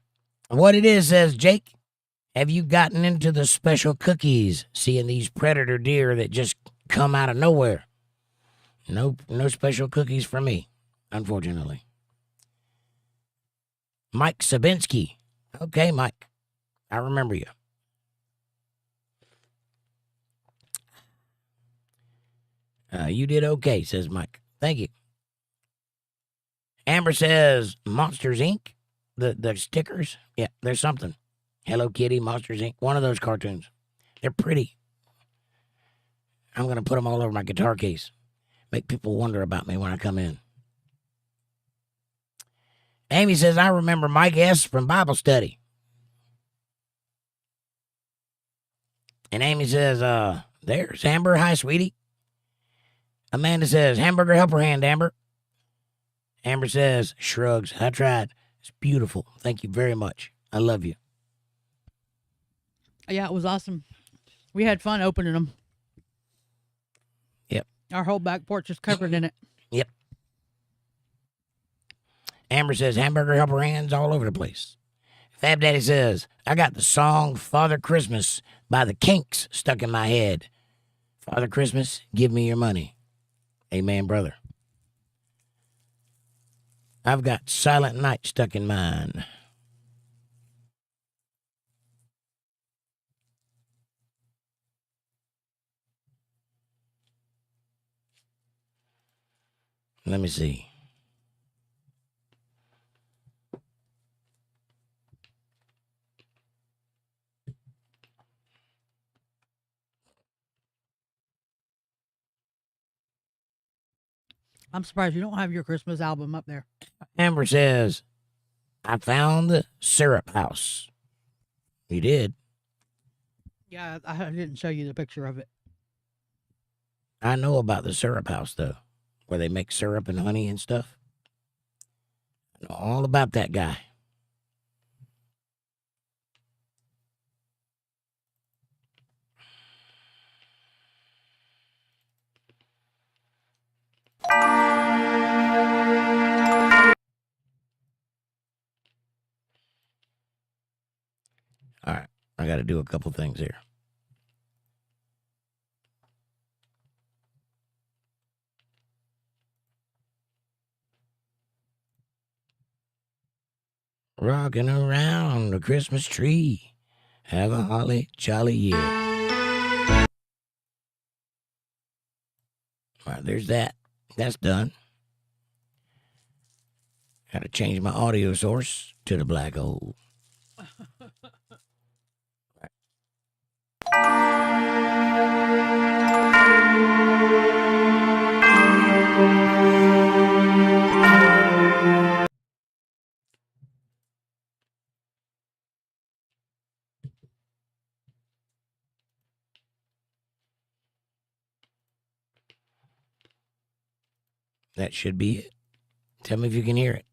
[SPEAKER 1] What it is says, Jake, have you gotten into the special cookies, seeing these predator deer that just come out of nowhere? No special cookies for me, unfortunately. Mike Sabinski. Okay, Mike. I remember you. You did okay, says Mike. Thank you. Amber says, Monsters, Inc., the stickers. Yeah, there's something. Hello Kitty, Monsters, Inc., one of those cartoons. They're pretty. I'm going to put them all over my guitar case. Make people wonder about me when I come in. Amy says, I remember Mike S. from Bible study. And Amy says, there's Amber. Hi, sweetie. Amanda says, hamburger helper hand, Amber. Amber says, shrugs. I tried. It's beautiful. Thank you very much. I love you.
[SPEAKER 2] Yeah, it was awesome. We had fun opening them.
[SPEAKER 1] Yep.
[SPEAKER 2] Our whole back porch is covered in it.
[SPEAKER 1] Yep. Amber says, hamburger helper hands all over the place. Fab Daddy says, I got the song Father Christmas by the Kinks stuck in my head Father Christmas, give me your money. Amen, brother. I've got Silent Night stuck in mine. Let me see.
[SPEAKER 2] I'm surprised you don't have your Christmas album up there.
[SPEAKER 1] Amber says, I found the syrup house. You did.
[SPEAKER 2] Yeah, I didn't show you the picture of it.
[SPEAKER 1] I know about the syrup house, though, where they make syrup and honey and stuff. I know all about that guy. All right, I got to do a couple things here. Rocking around the Christmas tree. Have a holly jolly year. All right, there's that. That's done. Got to change my audio source to the black hole. That should be it. Tell me if you can hear it.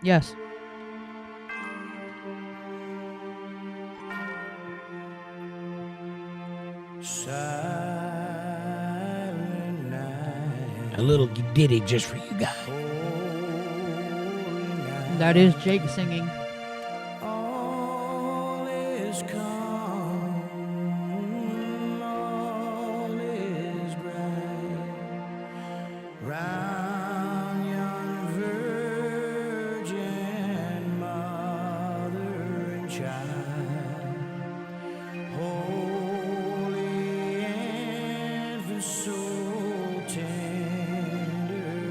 [SPEAKER 2] Yes.
[SPEAKER 1] A little ditty just for you guys.
[SPEAKER 2] That is Jake singing.
[SPEAKER 1] All is calm, all is bright, round yon virgin mother and child, holy infant, so tender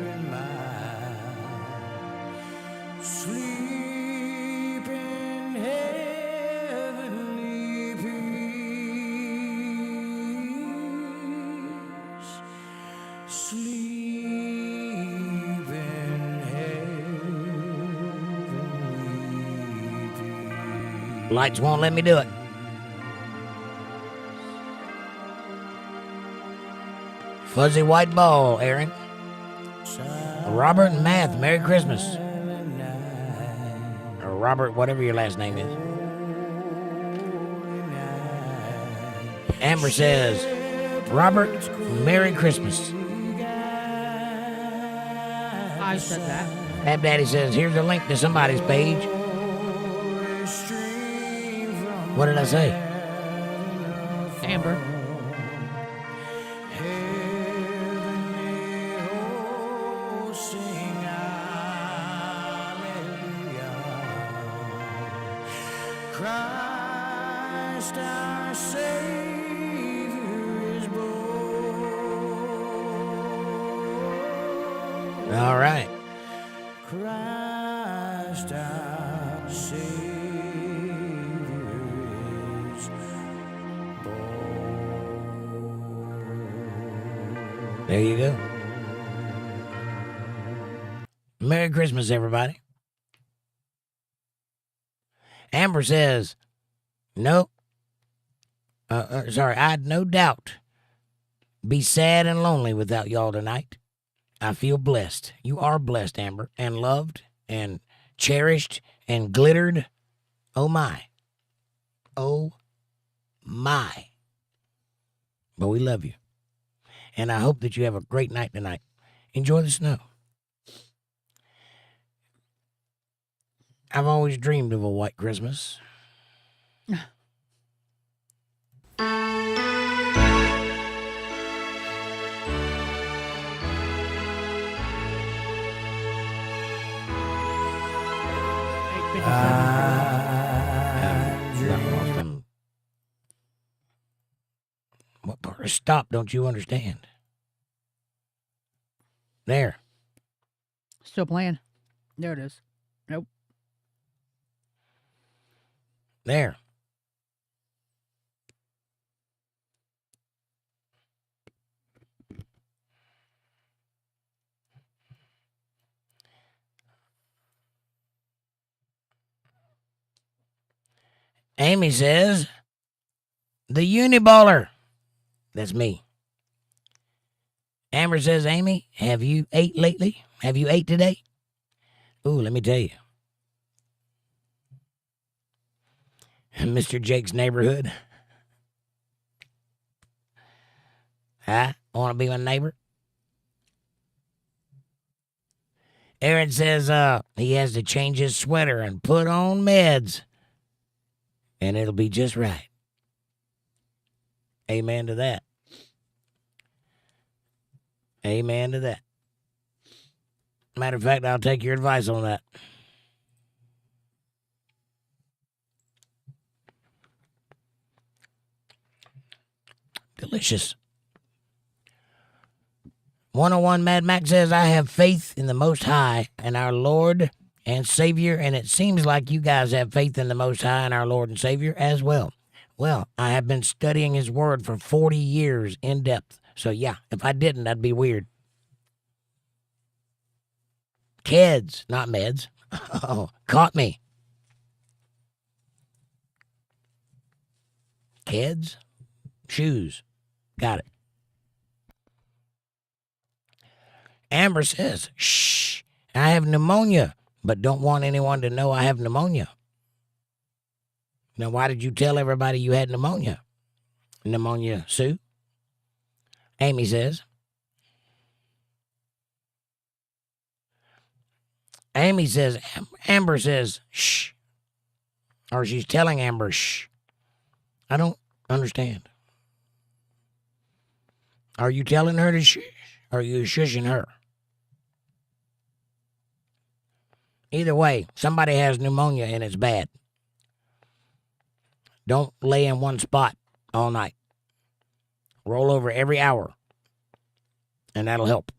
[SPEAKER 1] and mild, sleep in heavenly peace. Sleep in heavenly peace. Lights won't let me do it. Fuzzy white ball, Aaron. Robert and Math, Merry Christmas. Or Robert, whatever your last name is. Amber says, Robert, Merry Christmas.
[SPEAKER 2] I said that.
[SPEAKER 1] Ab Daddy says, here's a link to somebody's page. What did I say?
[SPEAKER 2] Amber.
[SPEAKER 1] Christ our Savior is born. All right. Christ our Savior is born. There you go. Merry Christmas, everybody. Amber says, no, I'd no doubt be sad and lonely without y'all tonight. I feel blessed. You are blessed, Amber, and loved and cherished and glittered. Oh, my. Oh, my. But we love you. And I hope that you have a great night tonight. Enjoy the snow. I've always dreamed of a white Christmas. What part of stop don't you understand? There.
[SPEAKER 2] Still playing. There it is. Nope.
[SPEAKER 1] There. Amy says, the Uniballer. That's me. Amber says, Amy, have you ate lately? Have you ate today? Ooh, let me tell you. Mr. Jake's neighborhood. Huh? Want to be my neighbor? Aaron says he has to change his sweater and put on meds. And it'll be just right. Amen to that. Amen to that. Matter of fact, I'll take your advice on that. Delicious. 101 Mad Max says, I have faith in the Most High and our Lord and Savior, and it seems like you guys have faith in the Most High and our Lord and Savior as well. Well, I have been studying His Word for 40 years in depth. So, yeah, if I didn't, that'd be weird. Kids, not meds. Oh, caught me. Kids, shoes. Got it. Amber says, shh, I have pneumonia, but don't want anyone to know I have pneumonia. Now, why did you tell everybody you had pneumonia? Pneumonia, Sue? Amy says. Amy says, Amber says, shh. Or she's telling Amber, shh. I don't understand. Are you telling her to shh? Or are you shushing her? Either way, somebody has pneumonia and it's bad. Don't lay in one spot all night. Roll over every hour. And that'll help.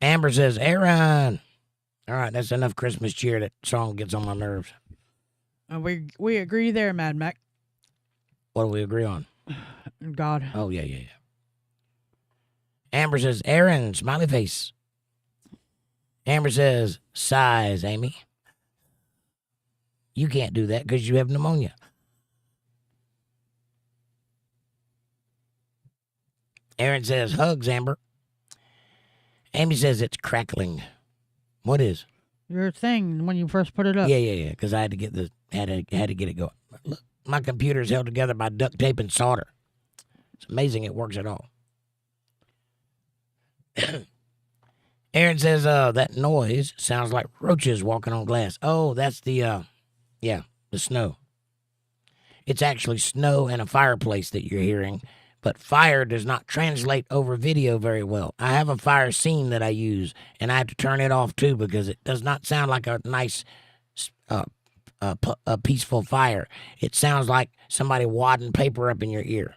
[SPEAKER 1] Amber says, Aaron. All right, that's enough Christmas cheer. That song gets on my nerves.
[SPEAKER 2] We agree there, Mad Mac.
[SPEAKER 1] What do we agree on?
[SPEAKER 2] God.
[SPEAKER 1] Oh, yeah. Amber says, Aaron, smiley face. Amber says, sighs, Amy. You can't do that because you have pneumonia. Aaron says, hugs, Amber. Amy says, it's crackling. What is?
[SPEAKER 2] Your thing when you first put it up.
[SPEAKER 1] Yeah. Because I had to get had to get it going. Look, my computer's held together by duct tape and solder. It's amazing it works at all. Aaron says, that noise sounds like roaches walking on glass. Oh, that's the snow. It's actually snow and a fireplace that you're hearing, but fire does not translate over video very well. I have a fire scene that I use, and I have to turn it off too because it does not sound like a nice, a peaceful fire. It sounds like somebody wadding paper up in your ear.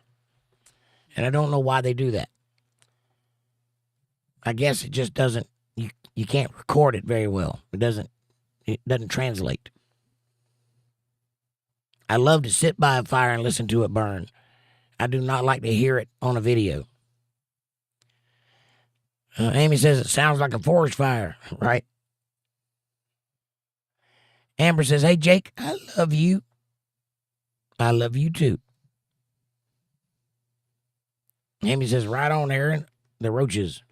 [SPEAKER 1] And I don't know why they do that. I guess it just doesn't, you can't record it very well. It doesn't translate. I love to sit by a fire and listen to it burn. I do not like to hear it on a video. Amy says it sounds like a forest fire, right? Amber says, hey, Jake, I love you. I love you too. Amy says, right on, Aaron. The roaches.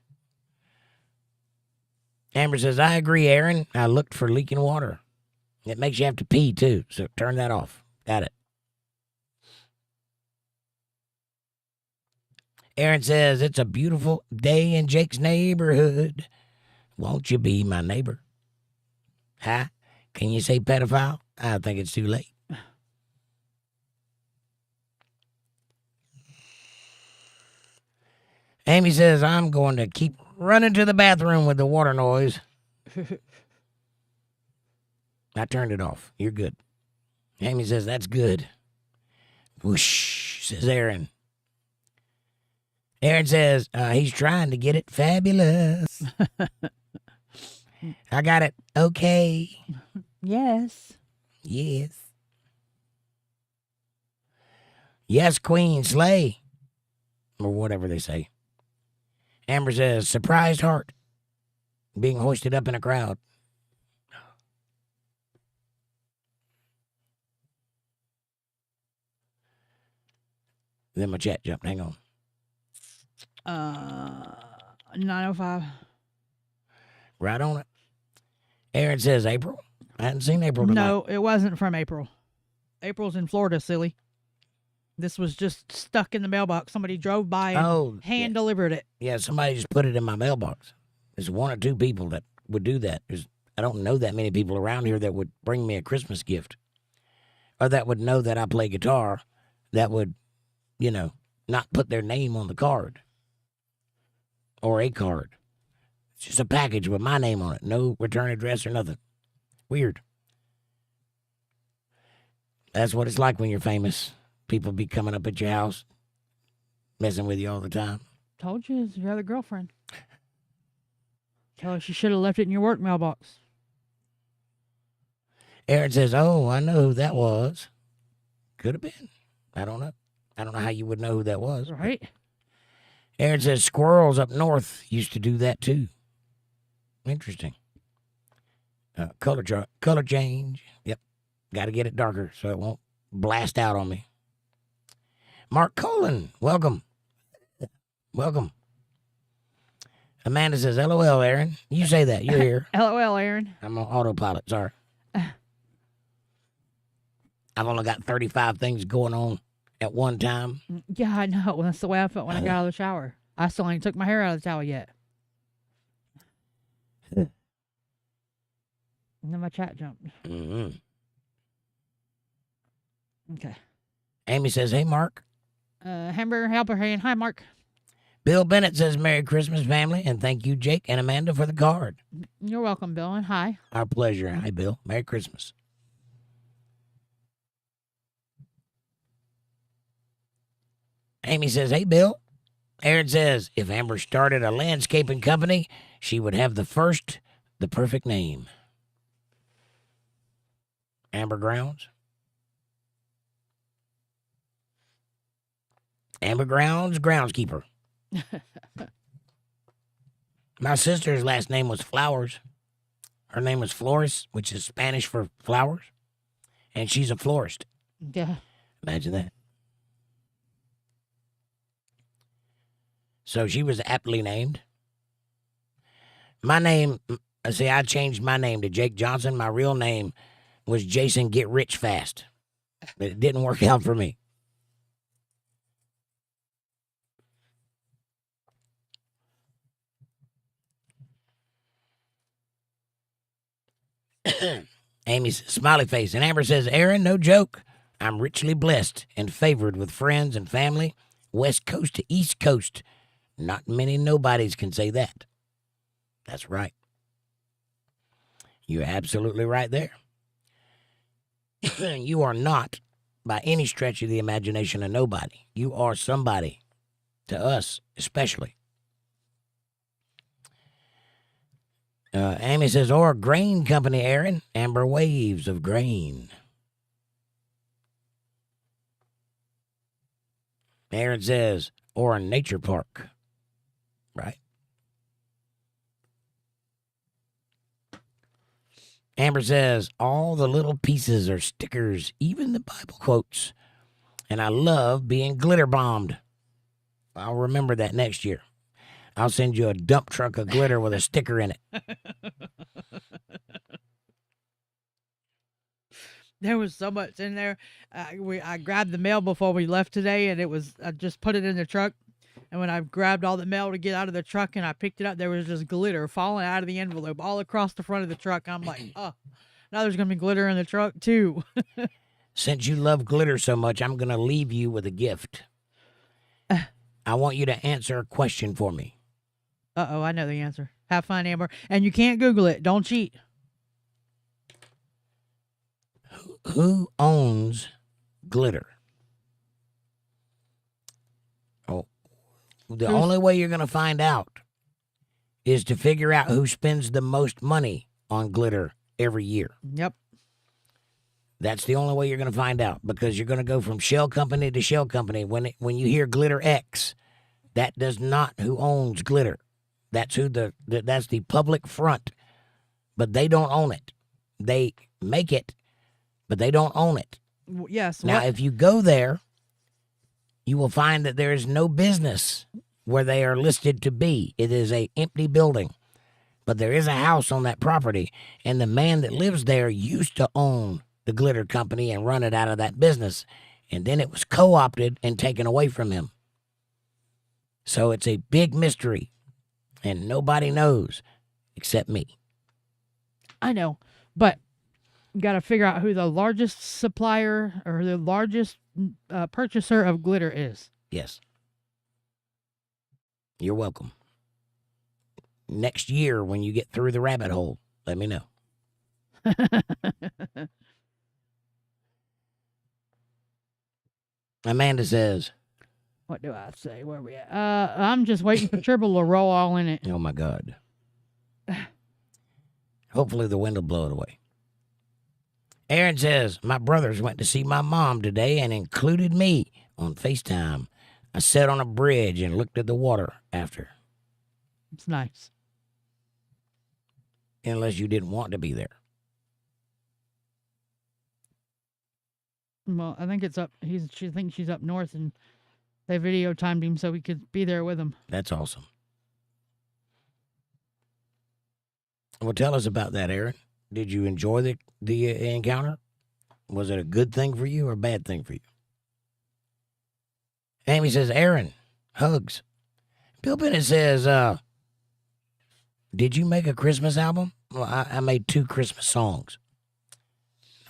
[SPEAKER 1] Amber says, I agree, Aaron. I looked for leaking water. It makes you have to pee, too, so turn that off. Got it. Aaron says, it's a beautiful day in Jake's neighborhood. Won't you be my neighbor? Huh? Can you say pedophile? I think it's too late. Amy says, I'm going to keep running to the bathroom with the water noise. I turned it off. You're good. Amy says, that's good. Whoosh, says Aaron. Aaron says, he's trying to get it fabulous. I got it. Okay.
[SPEAKER 2] Yes.
[SPEAKER 1] Yes. Yes, Queen, slay. Or whatever they say. Amber says, surprised heart. Being hoisted up in a crowd. Then my chat jumped. Hang on.
[SPEAKER 2] 9:05.
[SPEAKER 1] Right on it. Aaron says April. I hadn't seen April tonight.
[SPEAKER 2] No, it wasn't from April. April's in Florida, silly. This was just stuck in the mailbox. Somebody drove by and hand delivered it.
[SPEAKER 1] Yeah, somebody just put it in my mailbox. There's one or two people that would do that. I don't know that many people around here that would bring me a Christmas gift. Or that would know that I play guitar. That would, not put their name on the card. Or a card. It's just a package with my name on it. No return address or nothing. Weird. That's what it's like when you're famous. People be coming up at your house, messing with you all the time.
[SPEAKER 2] Told you, it's your other girlfriend. Tell her she should have left it in your work mailbox.
[SPEAKER 1] Aaron says, oh, I know who that was. Could have been. I don't know. I don't know how you would know who that was.
[SPEAKER 2] Right.
[SPEAKER 1] Aaron says, squirrels up north used to do that too. Interesting. Color change. Yep. Got to get it darker so it won't blast out on me. Mark Colin, welcome. Welcome. Amanda says, LOL, Aaron. You say that. You're here.
[SPEAKER 2] LOL, Aaron.
[SPEAKER 1] I'm on autopilot. Sorry. I've only got 35 things going on at one time.
[SPEAKER 2] Yeah, I know. That's the way I felt when I got out of the shower. I still ain't took my hair out of the towel yet. And then my chat jumped.
[SPEAKER 1] Mm-hmm.
[SPEAKER 2] Okay.
[SPEAKER 1] Amy says, hey, Mark.
[SPEAKER 2] Hamburger helper. Hey, hi, Mark.
[SPEAKER 1] Bill Bennett says, Merry Christmas, family, and thank you, Jake and Amanda, for the card.
[SPEAKER 2] You're welcome, Bill, and hi.
[SPEAKER 1] Our pleasure. Hi, Bill. Merry Christmas. Amy says, hey, Bill. Aaron says, if Amber started a landscaping company, she would have the perfect name. Amber Grounds. Amber Grounds, groundskeeper. My sister's last name was Flowers. Her name was Flores, which is Spanish for flowers. And she's a florist.
[SPEAKER 2] Yeah.
[SPEAKER 1] Imagine that. So she was aptly named. My name, I changed my name to Jake Johnson. My real name was Jason Get Rich Fast. But it didn't work out for me. Amy's smiley face. And Amber says, Aaron, no joke. I'm richly blessed and favored with friends and family, West Coast to East Coast. Not many nobodies can say that. That's right. You're absolutely right there. You are not, by any stretch of the imagination, a nobody. You are somebody. To us, especially. Amy says, or grain company, Aaron. Amber waves of grain. Aaron says, or a nature park. Right. Amber says, all the little pieces are stickers, even the Bible quotes. And I love being glitter bombed. I'll remember that next year. I'll send you a dump truck of glitter with a sticker in it.
[SPEAKER 2] There was so much in there. I grabbed the mail before we left today, and I just put it in the truck. And when I grabbed all the mail to get out of the truck and I picked it up, there was just glitter falling out of the envelope all across the front of the truck. I'm like, oh, now there's going to be glitter in the truck too. Since
[SPEAKER 1] you love glitter so much, I'm going to leave you with a gift. I want you to answer a question for me.
[SPEAKER 2] Uh-oh, I know the answer. Have fun, Amber. And you can't Google it. Don't cheat.
[SPEAKER 1] Who owns glitter? Oh, the only way you're going to find out is to figure out who spends the most money on glitter every year.
[SPEAKER 2] Yep.
[SPEAKER 1] That's the only way you're going to find out, because you're going to go from shell company to shell company. When you hear Glitter X, that does not who owns glitter. That's that's the public front, but they don't own it. They make it, but they don't own it.
[SPEAKER 2] Yes.
[SPEAKER 1] Now, if you go there, you will find that there is no business where they are listed to be. It is an empty building, but there is a house on that property, and the man that lives there used to own the glitter company and run it out of that business, and then it was co-opted and taken away from him. So it's a big mystery, and nobody knows except me.
[SPEAKER 2] I know, but you got to figure out who the largest supplier or the largest purchaser of glitter is.
[SPEAKER 1] Yes. You're welcome. Next year, when you get through the rabbit hole, let me know. Amanda says,
[SPEAKER 2] What do I say? Where we at? I'm just waiting for Tribble to roll all in it.
[SPEAKER 1] oh my God. Hopefully the wind will blow it away. Aaron says, my brothers went to see my mom today and included me on FaceTime. I sat on a bridge and looked at the water after.
[SPEAKER 2] It's nice.
[SPEAKER 1] Unless you didn't want to be there.
[SPEAKER 2] Well, I think it's up. She thinks she's up north, and they video timed him so we could be there with him.
[SPEAKER 1] That's awesome. Well, tell us about that, Aaron. Did you enjoy the encounter? Was it a good thing for you or a bad thing for you? Amy says, Aaron, hugs. Bill Bennett says, did you make a Christmas album? Well, I made 2 Christmas songs.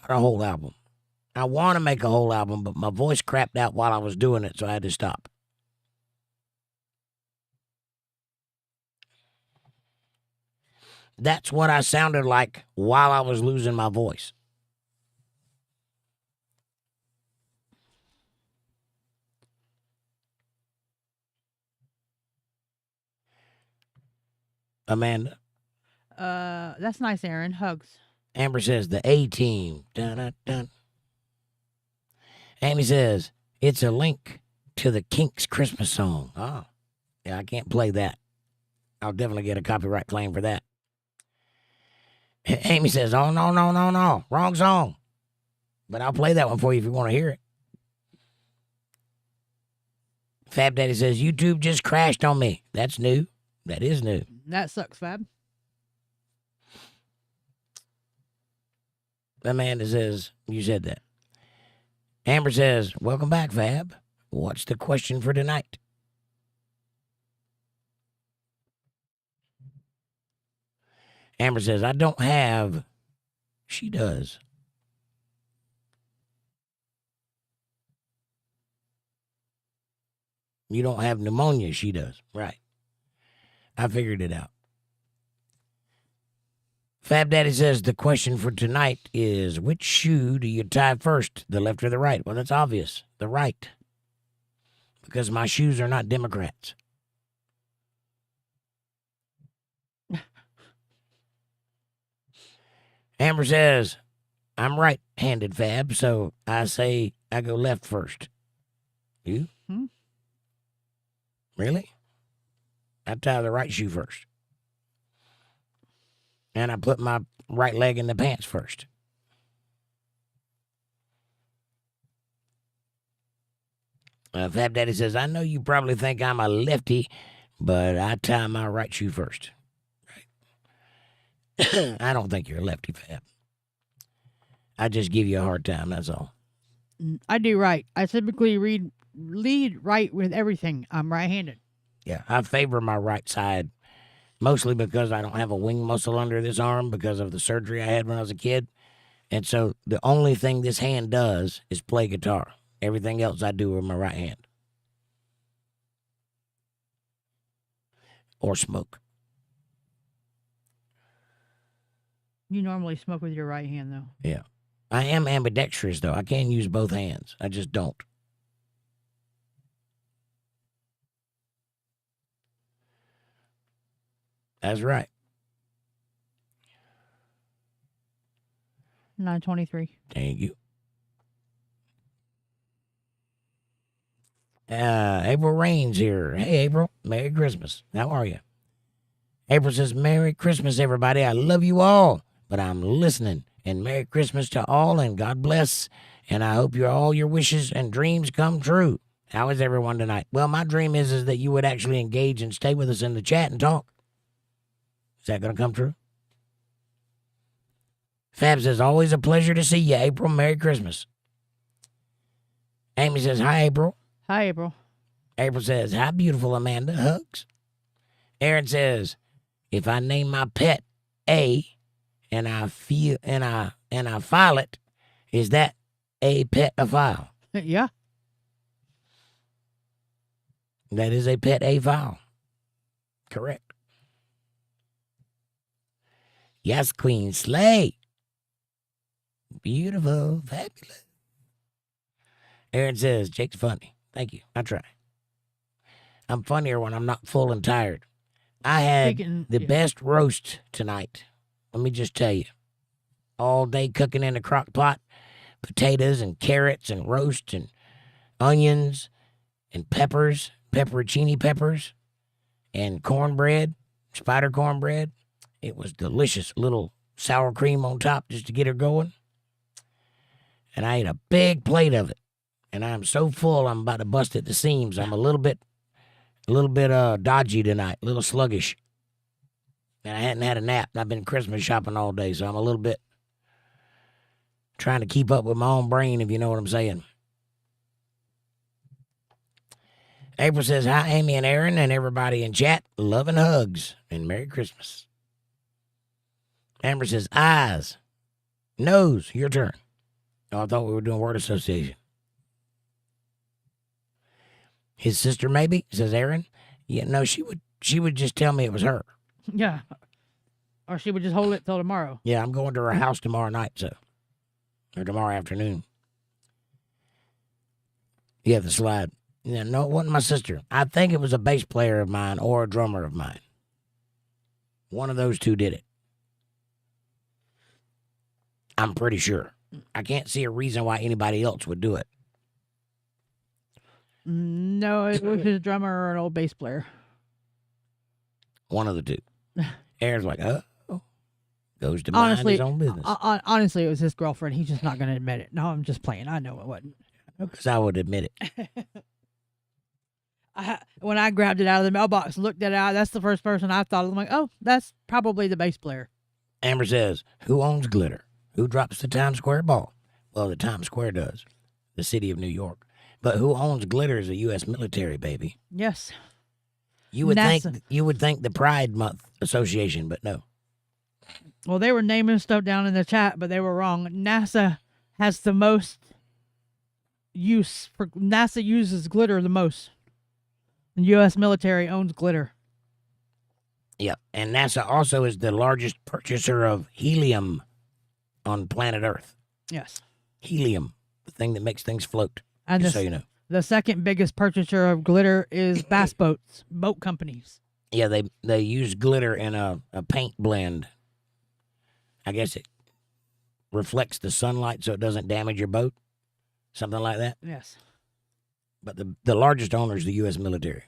[SPEAKER 1] Not a whole album. I want to make a whole album, but my voice crapped out while I was doing it, so I had to stop. That's what I sounded like while I was losing my voice. Amanda?
[SPEAKER 2] That's nice, Aaron. Hugs.
[SPEAKER 1] Amber says, the A-Team. Dun, dun, dun. Amy says, it's a link to the Kinks Christmas song. Oh, yeah, I can't play that. I'll definitely get a copyright claim for that. Amy says, oh, no. Wrong song. But I'll play that one for you if you want to hear it. Fab Daddy says, YouTube just crashed on me. That's new. That is new.
[SPEAKER 2] That sucks, Fab.
[SPEAKER 1] Amanda says, you said that. Amber says, welcome back, Fab. What's the question for tonight? Amber says, I don't have. She does. You don't have pneumonia. She does. Right. I figured it out. Fab Daddy says the question for tonight is, which shoe do you tie first, the left or the right? Well, that's obvious. The right. Because my shoes are not Democrats. Amber says, I'm right-handed, Fab, so I say I go left first. You? Really? I tie the right shoe first. And I put my right leg in the pants first. Fab Daddy says, I know you probably think I'm a lefty, but I tie my right shoe first. Right? I don't think you're a lefty, Fab. I just give you a hard time, that's all.
[SPEAKER 2] I do right. I typically lead right with everything. I'm right-handed.
[SPEAKER 1] Yeah, I favor my right side, mostly because I don't have a wing muscle under this arm because of the surgery I had when I was a kid. And so the only thing this hand does is play guitar. Everything else I do with my right hand. or smoke.
[SPEAKER 2] You normally smoke with your right hand, though.
[SPEAKER 1] Yeah. I am ambidextrous, though. I can use both hands. I just don't. That's right.
[SPEAKER 2] 9:23.
[SPEAKER 1] Thank you. April Rain's here. Hey, April. Merry Christmas. How are you? April says, Merry Christmas, everybody. I love you all, but I'm listening. And Merry Christmas to all, and God bless. And I hope all your wishes and dreams come true. How is everyone tonight? Well, my dream is that you would actually engage and stay with us in the chat and talk. Is that going to come true? Fab says, always a pleasure to see you, April. Merry Christmas. Amy says, hi, April.
[SPEAKER 2] Hi, April.
[SPEAKER 1] April says, hi, beautiful Amanda. Hugs. Aaron says, if I name my pet A and I file it, is that a pet a file?
[SPEAKER 2] Yeah.
[SPEAKER 1] That is a pet a file. Correct. Yes, Queen Slay. Beautiful, fabulous. Aaron says, Jake's funny. Thank you. I try. I'm funnier when I'm not full and tired. I had the best roast tonight. Let me just tell you. All day cooking in the crock pot. Potatoes and carrots and roast and onions and peppers, pepperoncini peppers, and cornbread, spider cornbread. It was delicious. A little sour cream on top just to get her going. And I ate a big plate of it. And I'm so full, I'm about to bust at the seams. I'm a little bit dodgy tonight, a little sluggish. And I hadn't had a nap. I've been Christmas shopping all day, so I'm a little bit trying to keep up with my own brain, if you know what I'm saying. April says, hi, Amy and Aaron and everybody in chat. Love and hugs, and Merry Christmas. Amber says, eyes, nose, your turn. Oh, I thought we were doing word association. His sister, maybe, says Aaron. Yeah, no, she would just tell me it was her.
[SPEAKER 2] Yeah. Or she would just hold it till tomorrow.
[SPEAKER 1] Yeah, I'm going to her house tomorrow night, or tomorrow afternoon. Yeah, the slide. Yeah, no, it wasn't my sister. I think it was a bass player of mine or a drummer of mine. One of those two did it. I'm pretty sure. I can't see a reason why anybody else would do it.
[SPEAKER 2] No, it was his drummer or an old bass player.
[SPEAKER 1] One of the two. Aaron's like, oh, goes to mind his own business.
[SPEAKER 2] Honestly, it was his girlfriend. He's just not going to admit it. No, I'm just playing. I know it wasn't.
[SPEAKER 1] Because I would admit it.
[SPEAKER 2] When I grabbed it out of the mailbox and looked at it, that's the first person I thought of. I'm like, oh, that's probably the bass player.
[SPEAKER 1] Amber says, who owns glitter? Who drops the Times Square ball? Well, the Times Square does. The city of New York. But who owns glitter is the U.S. military, baby.
[SPEAKER 2] Yes.
[SPEAKER 1] You would think the Pride Month Association, but no.
[SPEAKER 2] Well, they were naming stuff down in the chat, but they were wrong. NASA has the most use for NASA uses glitter the most. The U.S. military owns glitter.
[SPEAKER 1] Yep, and NASA also is the largest purchaser of helium on planet Earth.
[SPEAKER 2] Yes.
[SPEAKER 1] Helium, the thing that makes things float.
[SPEAKER 2] And
[SPEAKER 1] just so you know.
[SPEAKER 2] The second biggest purchaser of glitter is bass boats, boat companies.
[SPEAKER 1] Yeah, they use glitter in a paint blend. I guess it reflects the sunlight so it doesn't damage your boat. Something like that.
[SPEAKER 2] Yes.
[SPEAKER 1] But the largest owner is the U.S. military.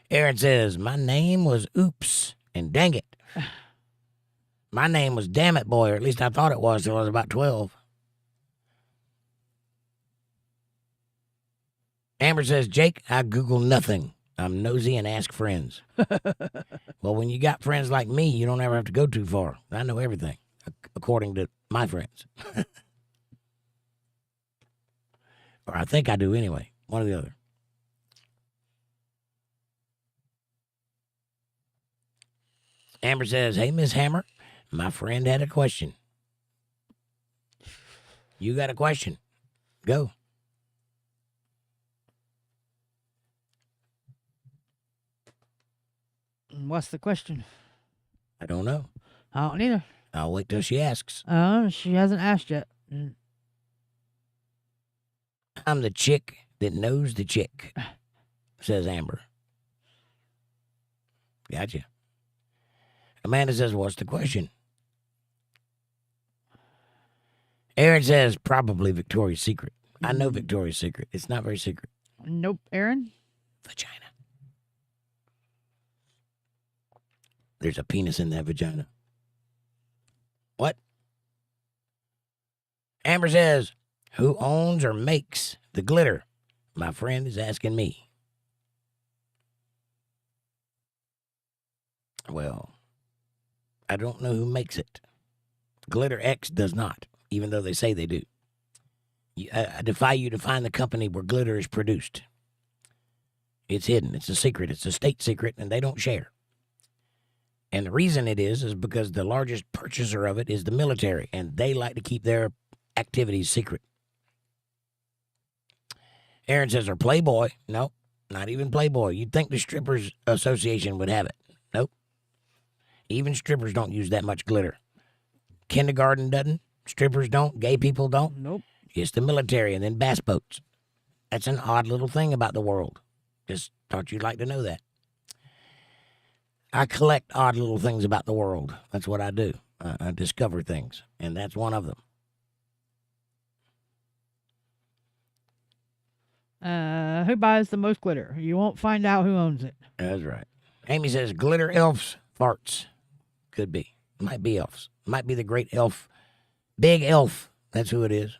[SPEAKER 1] Aaron says, my name was Oops, and dang it. My name was Damn It Boy, or at least I thought it was till I was about 12. Amber says, Jake, I Google nothing. I'm nosy and ask friends. Well, when you got friends like me, you don't ever have to go too far. I know everything, according to my friends. Or I think I do anyway, one or the other. Amber says, hey, Miss Hammer, my friend had a question. You got a question? Go.
[SPEAKER 2] What's the question?
[SPEAKER 1] I don't know.
[SPEAKER 2] I don't either.
[SPEAKER 1] I'll wait till she asks.
[SPEAKER 2] She hasn't asked yet.
[SPEAKER 1] I'm the chick that knows the chick, says Amber. Gotcha. Amanda says, what's the question? Aaron says, probably Victoria's Secret. I know Victoria's Secret. It's not very secret.
[SPEAKER 2] Nope, Aaron.
[SPEAKER 1] Vagina. There's a penis in that vagina. What? Amber says, who owns or makes the glitter? My friend is asking me. Well, I don't know who makes it. Glitter X does not, even though they say they do. I defy you to find the company where glitter is produced. It's hidden. It's a secret. It's a state secret, and they don't share. And the reason it is because the largest purchaser of it is the military, and they like to keep their activities secret. Aaron says, or Playboy. Nope, not even Playboy. You'd think the Strippers Association would have it. Nope. Even strippers don't use that much glitter. Kindergarten doesn't. Strippers don't. Gay people don't.
[SPEAKER 2] Nope.
[SPEAKER 1] It's the military and then bass boats. That's an odd little thing about the world. Just thought you'd like to know that. I collect odd little things about the world. That's what I do. I discover things, and that's one of them.
[SPEAKER 2] Who buys the most glitter? You won't find out who owns it.
[SPEAKER 1] That's right. Amy says, glitter elves farts. Could be. Might be elves. Might be the great elf. Big elf. That's who it is.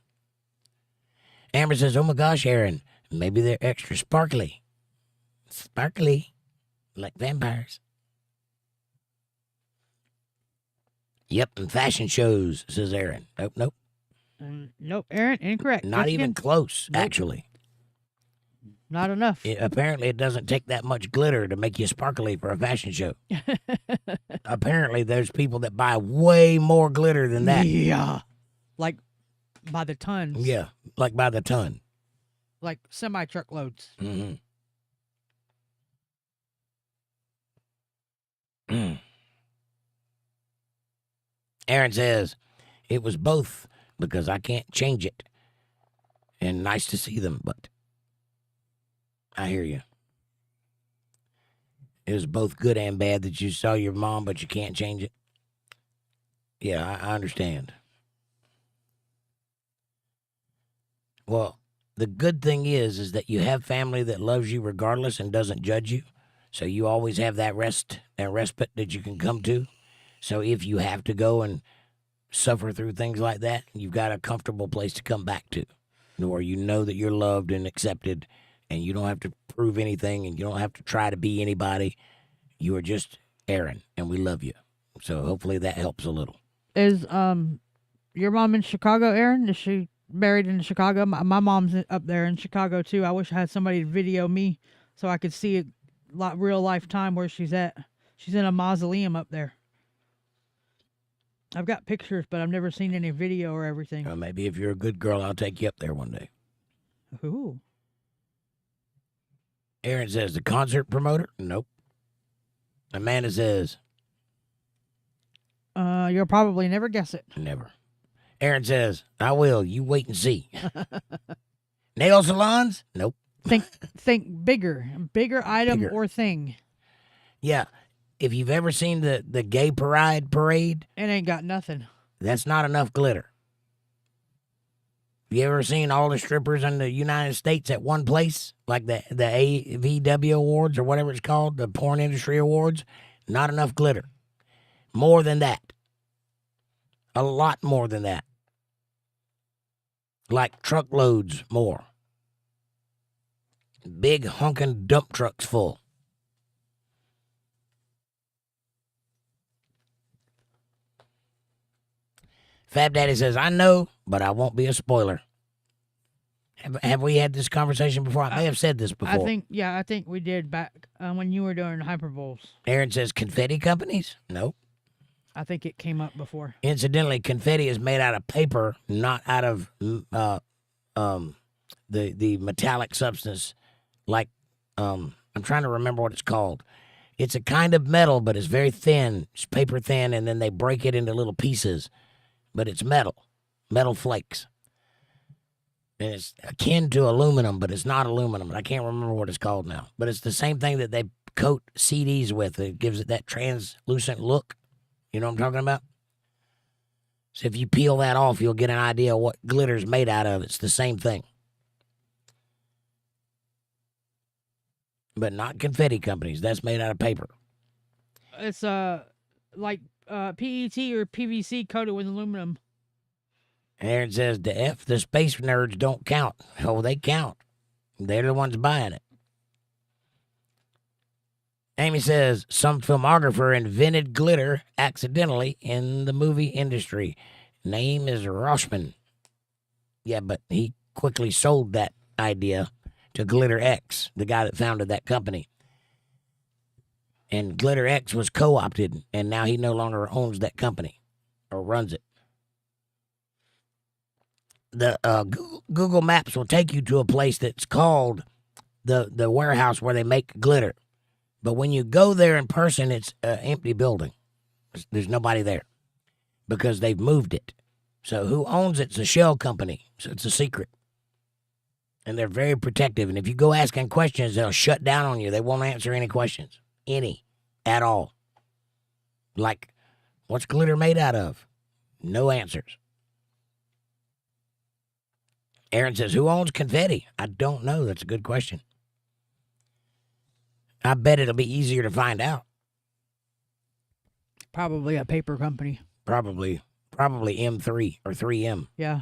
[SPEAKER 1] Amber says, oh my gosh, Aaron, maybe they're extra sparkly. Sparkly. Like vampires. Yep, and fashion shows, says Aaron. Nope.
[SPEAKER 2] Nope, Aaron, incorrect.
[SPEAKER 1] Not even close,
[SPEAKER 2] Nope.
[SPEAKER 1] actually.
[SPEAKER 2] Not enough.
[SPEAKER 1] Apparently, it doesn't take that much glitter to make you sparkly for a fashion show. Apparently, there's people that buy way more glitter than that.
[SPEAKER 2] Yeah. Like by the tons.
[SPEAKER 1] Yeah, like by the ton.
[SPEAKER 2] Like semi-truckloads.
[SPEAKER 1] Mm-hmm. Aaron says, it was both because I can't change it. And nice to see them, but I hear you. It was both good and bad that you saw your mom, but you can't change it. Yeah, I understand. Well, the good thing is that you have family that loves you regardless and doesn't judge you. So you always have that rest and respite that you can come to. So if you have to go and suffer through things like that, you've got a comfortable place to come back to, where you know that you're loved and accepted, and you don't have to prove anything, and you don't have to try to be anybody. You are just Aaron, and we love you. So hopefully that helps a little.
[SPEAKER 2] Is your mom in Chicago, Aaron? Is she married in Chicago? My mom's up there in Chicago too. I wish I had somebody to video me so I could see it real life time where she's at. She's in a mausoleum up there. I've got pictures, but I've never seen any video or everything.
[SPEAKER 1] Maybe if you're a good girl, I'll take you up there one day.
[SPEAKER 2] Ooh.
[SPEAKER 1] Aaron says, the concert promoter? Nope. Amanda says,
[SPEAKER 2] you'll probably never guess it.
[SPEAKER 1] never. Aaron says, I will. You wait and see. Nail salons? Nope.
[SPEAKER 2] Think bigger item
[SPEAKER 1] Bigger.
[SPEAKER 2] or thing.
[SPEAKER 1] Yeah. If you've ever seen the gay parade,
[SPEAKER 2] It ain't got nothing.
[SPEAKER 1] that's not enough glitter. You ever seen all the strippers in the United States at one place? Like the AVW Awards or whatever it's called, the Porn Industry Awards? Not enough glitter. More than that. A lot more than that. Like truckloads more. Big honking dump trucks full. Fab Daddy says, I know, but I won't be a spoiler. Have we had this conversation before? I may have said this before.
[SPEAKER 2] I think we did back when you were doing Hyperboles.
[SPEAKER 1] Aaron says, confetti companies? Nope.
[SPEAKER 2] I think it came up before.
[SPEAKER 1] Incidentally, confetti is made out of paper, not out of the metallic substance. Like, I'm trying to remember what it's called. It's a kind of metal, but it's very thin. It's paper thin, and then they break it into little pieces. But it's metal flakes. And it's akin to aluminum, but it's not aluminum. I can't remember what it's called now. But it's the same thing that they coat CDs with. It gives it that translucent look. You know what I'm talking about? So if you peel that off, you'll get an idea of what glitter's made out of. It's the same thing. But not confetti companies. That's made out of paper.
[SPEAKER 2] It's like PET or PVC coated with aluminum.
[SPEAKER 1] Aaron says, the space nerds don't count. Oh, they count. They're the ones buying it. Amy says, some filmographer invented glitter accidentally in the movie industry. Name is Rossman. Yeah, but he quickly sold that idea to Glitter X, the guy that founded that company. And Glitter X was co-opted, and now he no longer owns that company or runs it. The Google Maps will take you to a place that's called the warehouse where they make glitter. But when you go there in person, it's an empty building. There's nobody there because they've moved it. So who owns it? It's a shell company. So it's a secret. And they're very protective. And if you go asking questions, they'll shut down on you. They won't answer any questions. Any. At all. Like, what's glitter made out of? No answers. Aaron says, who owns confetti? I don't know. That's a good question. I bet it'll be easier to find out.
[SPEAKER 2] Probably a paper company.
[SPEAKER 1] Probably M3 or 3M.
[SPEAKER 2] Yeah.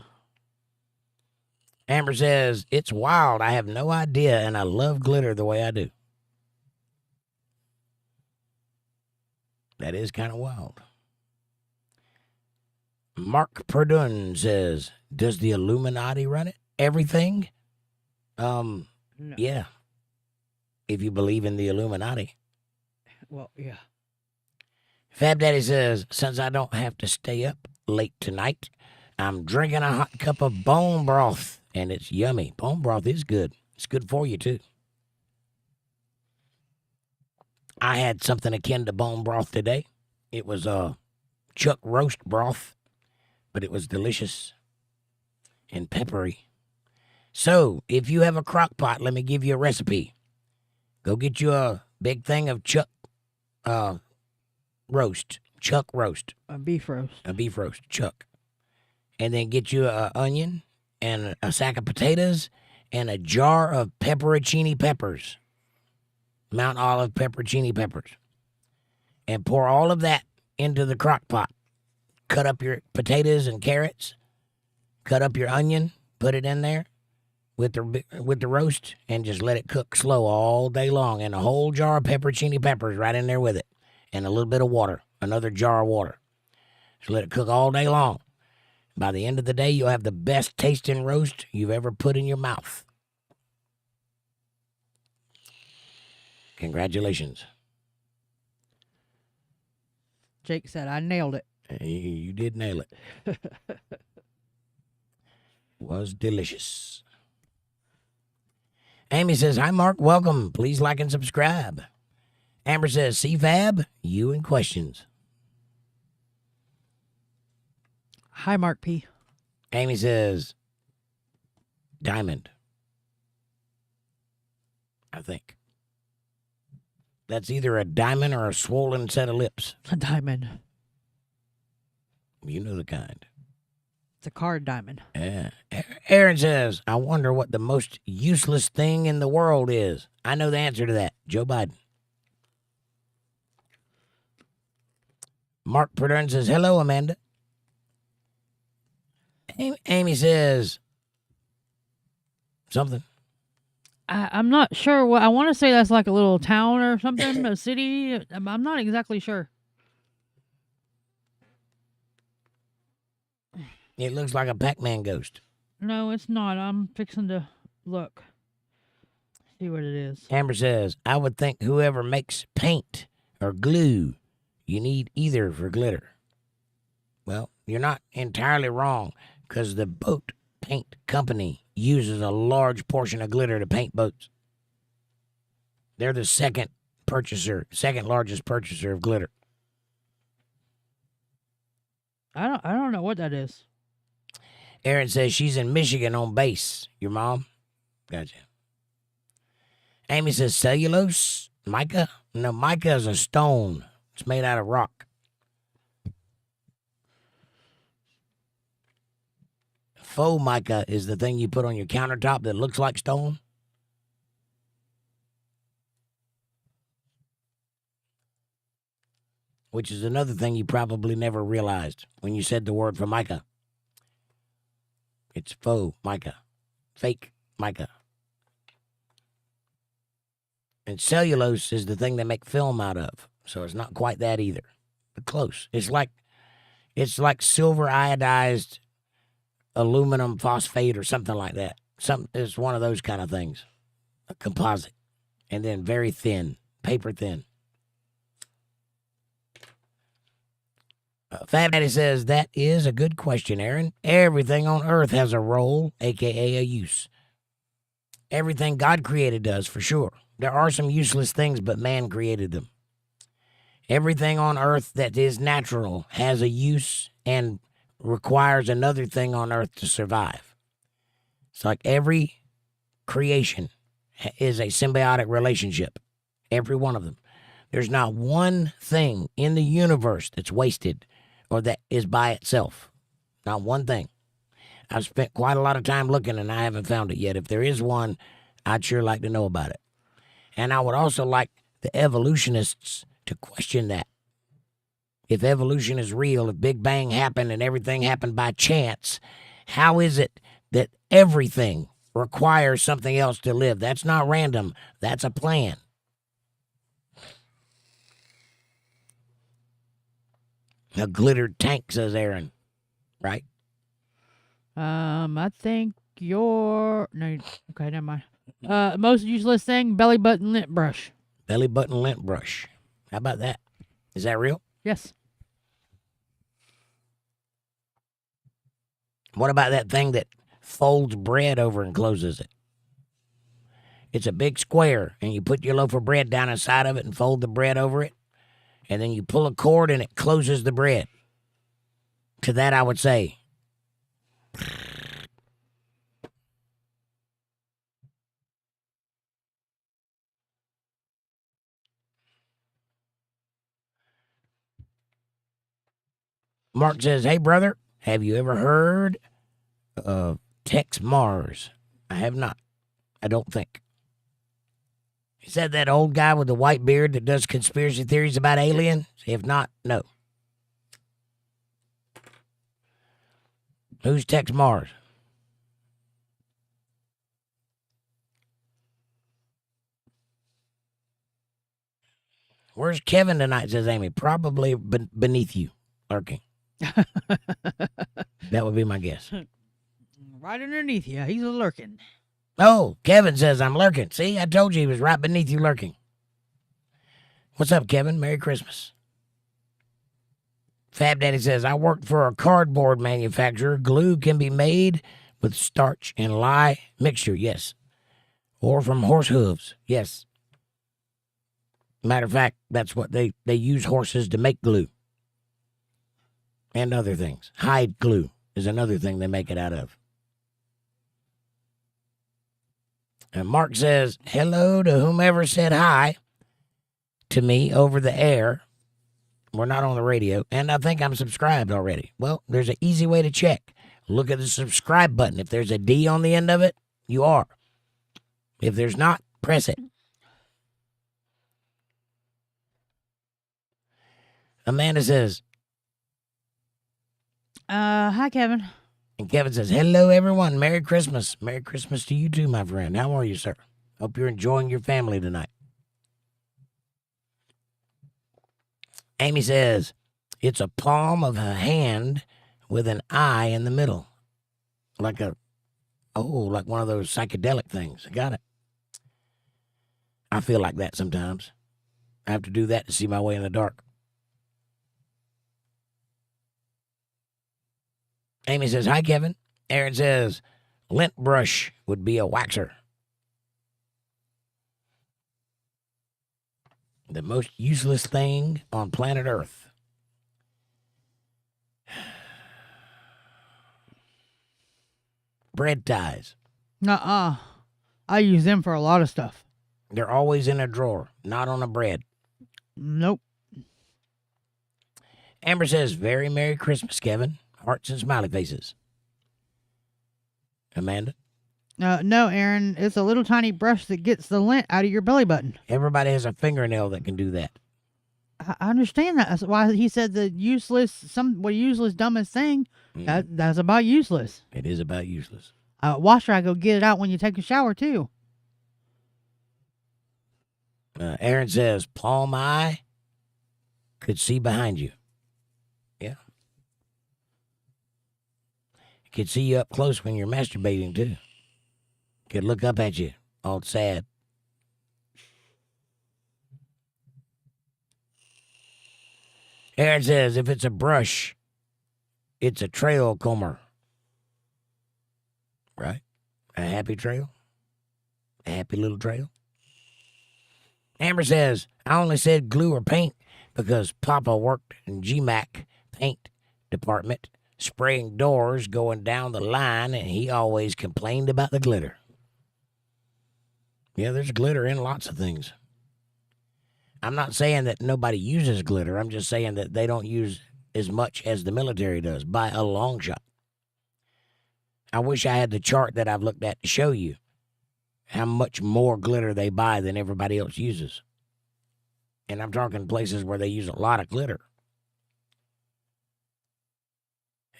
[SPEAKER 1] Amber says, it's wild. I have no idea, and I love glitter the way I do. That is kind of wild. Mark Perdun says, does the Illuminati run it? Everything?
[SPEAKER 2] No.
[SPEAKER 1] Yeah. If you believe in the Illuminati.
[SPEAKER 2] Well, yeah.
[SPEAKER 1] Fab Daddy says, since I don't have to stay up late tonight, I'm drinking a hot cup of bone broth, and it's yummy. Bone broth is good. It's good for you, too. I had something akin to bone broth today. It was chuck roast broth, but it was delicious and peppery. So, if you have a crock pot, let me give you a recipe. Go get you a big thing of chuck roast.
[SPEAKER 2] A beef roast.
[SPEAKER 1] Chuck. And then get you an onion and a sack of potatoes and a jar of pepperoncini peppers. Mount Olive pepperoncini peppers. And pour all of that into the crock pot. Cut up your potatoes and carrots. Cut up your onion. Put it in there with the roast and just let it cook slow all day long. And a whole jar of pepperoncini peppers right in there with it. And a little bit of water. Another jar of water. So let it cook all day long. By the end of the day, you'll have the best tasting roast you've ever put in your mouth. Congratulations.
[SPEAKER 2] Jake said, I nailed it.
[SPEAKER 1] You did nail it. Was delicious. Amy says, hi, Mark. Welcome. Please like and subscribe. Amber says, CFAB, you in questions.
[SPEAKER 2] Hi, Mark P.
[SPEAKER 1] Amy says, diamond. I think. That's either a diamond or a swollen set of lips.
[SPEAKER 2] A diamond.
[SPEAKER 1] You know the kind.
[SPEAKER 2] It's a card diamond.
[SPEAKER 1] Yeah. Aaron says, I wonder what the most useless thing in the world is. I know the answer to that. Joe Biden. Mark Perdun says, hello, Amanda. Amy says something.
[SPEAKER 2] I'm not sure what. I want to say that's like a little town or something, a city. I'm not exactly sure.
[SPEAKER 1] It looks like a Pac-Man ghost.
[SPEAKER 2] No, it's not. I'm fixing to look. See what it is.
[SPEAKER 1] Amber says, I would think whoever makes paint or glue, you need either for glitter. Well, you're not entirely wrong, because the boat paint company uses a large portion of glitter to paint boats. They're the second second largest purchaser of glitter.
[SPEAKER 2] I don't know what that is.
[SPEAKER 1] Aaron says she's in Michigan on base. Your mom? Gotcha. Amy says cellulose? Mica? No, mica is a stone. It's made out of rock. Faux mica is the thing you put on your countertop that looks like stone. Which is another thing you probably never realized when you said the word for mica. It's faux mica. Fake mica. And cellulose is the thing they make film out of. So it's not quite that either. But close. It's like silver iodized aluminum phosphate or something like that. It's one of those kind of things. A composite. And then very thin. Paper thin. Fat Daddy says, that is a good question, Aaron. Everything on earth has a role, a.k.a. a use. Everything God created does, for sure. There are some useless things, but man created them. Everything on earth that is natural has a use and requires another thing on earth to survive. It's like every creation is a symbiotic relationship. Every one of them. There's not one thing in the universe that's wasted or that is by itself. Not one thing. I've spent quite a lot of time looking and I haven't found it yet. If there is one, I'd sure like to know about it. And I would also like the evolutionists to question that. If evolution is real, if Big Bang happened and everything happened by chance, how is it that everything requires something else to live? That's not random. That's a plan. A glittered tank, says Aaron. Right?
[SPEAKER 2] I think no. Okay, never mind. Most useless thing: belly button lint brush.
[SPEAKER 1] Belly button lint brush. How about that? Is that real?
[SPEAKER 2] Yes.
[SPEAKER 1] What about that thing that folds bread over and closes it? It's a big square, and you put your loaf of bread down inside of it and fold the bread over it, and then you pull a cord and it closes the bread. To that, I would say, Mark says, hey, brother, have you ever heard of Tex Mars? I have not. I don't think. Is that old guy with the white beard that does conspiracy theories about aliens? If not, no. Who's Tex Mars? Where's Kevin tonight, says Amy? Probably beneath you, lurking. That would be my guess.
[SPEAKER 2] Right underneath you. He's lurking.
[SPEAKER 1] Oh, Kevin says I'm lurking. See, I told you he was right beneath you lurking. What's up, Kevin? Merry Christmas. Fab Daddy says, I worked for a cardboard manufacturer. Glue can be made with starch and lye mixture, yes. Or from horse hooves, yes. Matter of fact, that's what they use horses to make glue. And other things. Hide glue is another thing they make it out of. And Mark says, hello to whomever said hi to me over the air. We're not on the radio, and I think I'm subscribed already. Well, there's an easy way to check. Look at the subscribe button. If there's a D on the end of it, you are. If there's not, press it. Amanda says,
[SPEAKER 2] hi, Kevin.
[SPEAKER 1] and Kevin says, hello, everyone. Merry Christmas. Merry Christmas to you too, my friend. How are you, sir? Hope you're enjoying your family tonight. Amy says, it's a palm of a hand with an eye in the middle. Like one of those psychedelic things. I got it. I feel like that sometimes. I have to do that to see my way in the dark. Amy says, hi, Kevin. Aaron says, lint brush would be a waxer. The most useless thing on planet Earth. Bread ties.
[SPEAKER 2] Nuh-uh. I use them for a lot of stuff.
[SPEAKER 1] They're always in a drawer, not on a bread.
[SPEAKER 2] Nope.
[SPEAKER 1] Amber says, very Merry Christmas, Kevin. Hearts and smiley faces. Amanda?
[SPEAKER 2] No, Aaron. It's a little tiny brush that gets the lint out of your belly button.
[SPEAKER 1] Everybody has a fingernail that can do that.
[SPEAKER 2] I understand that. That's why he said the useless, dumbest thing. That's about useless.
[SPEAKER 1] It is about useless.
[SPEAKER 2] Washer, I go get it out when you take a shower, too.
[SPEAKER 1] Aaron says, palm eye could see behind you. Yeah. Could see you up close when you're masturbating, too. Could look up at you, all sad. Aaron says, if it's a brush, it's a trail comber. Right? A happy trail? A happy little trail? Amber says, I only said glue or paint because Papa worked in GMAC paint department, spraying doors going down the line, and he always complained about the glitter. Yeah, there's glitter in lots of things. I'm not saying that nobody uses glitter. I'm just saying that they don't use as much as the military does by a long shot. I wish I had the chart that I've looked at to show you how much more glitter they buy than everybody else uses. And I'm talking places where they use a lot of glitter.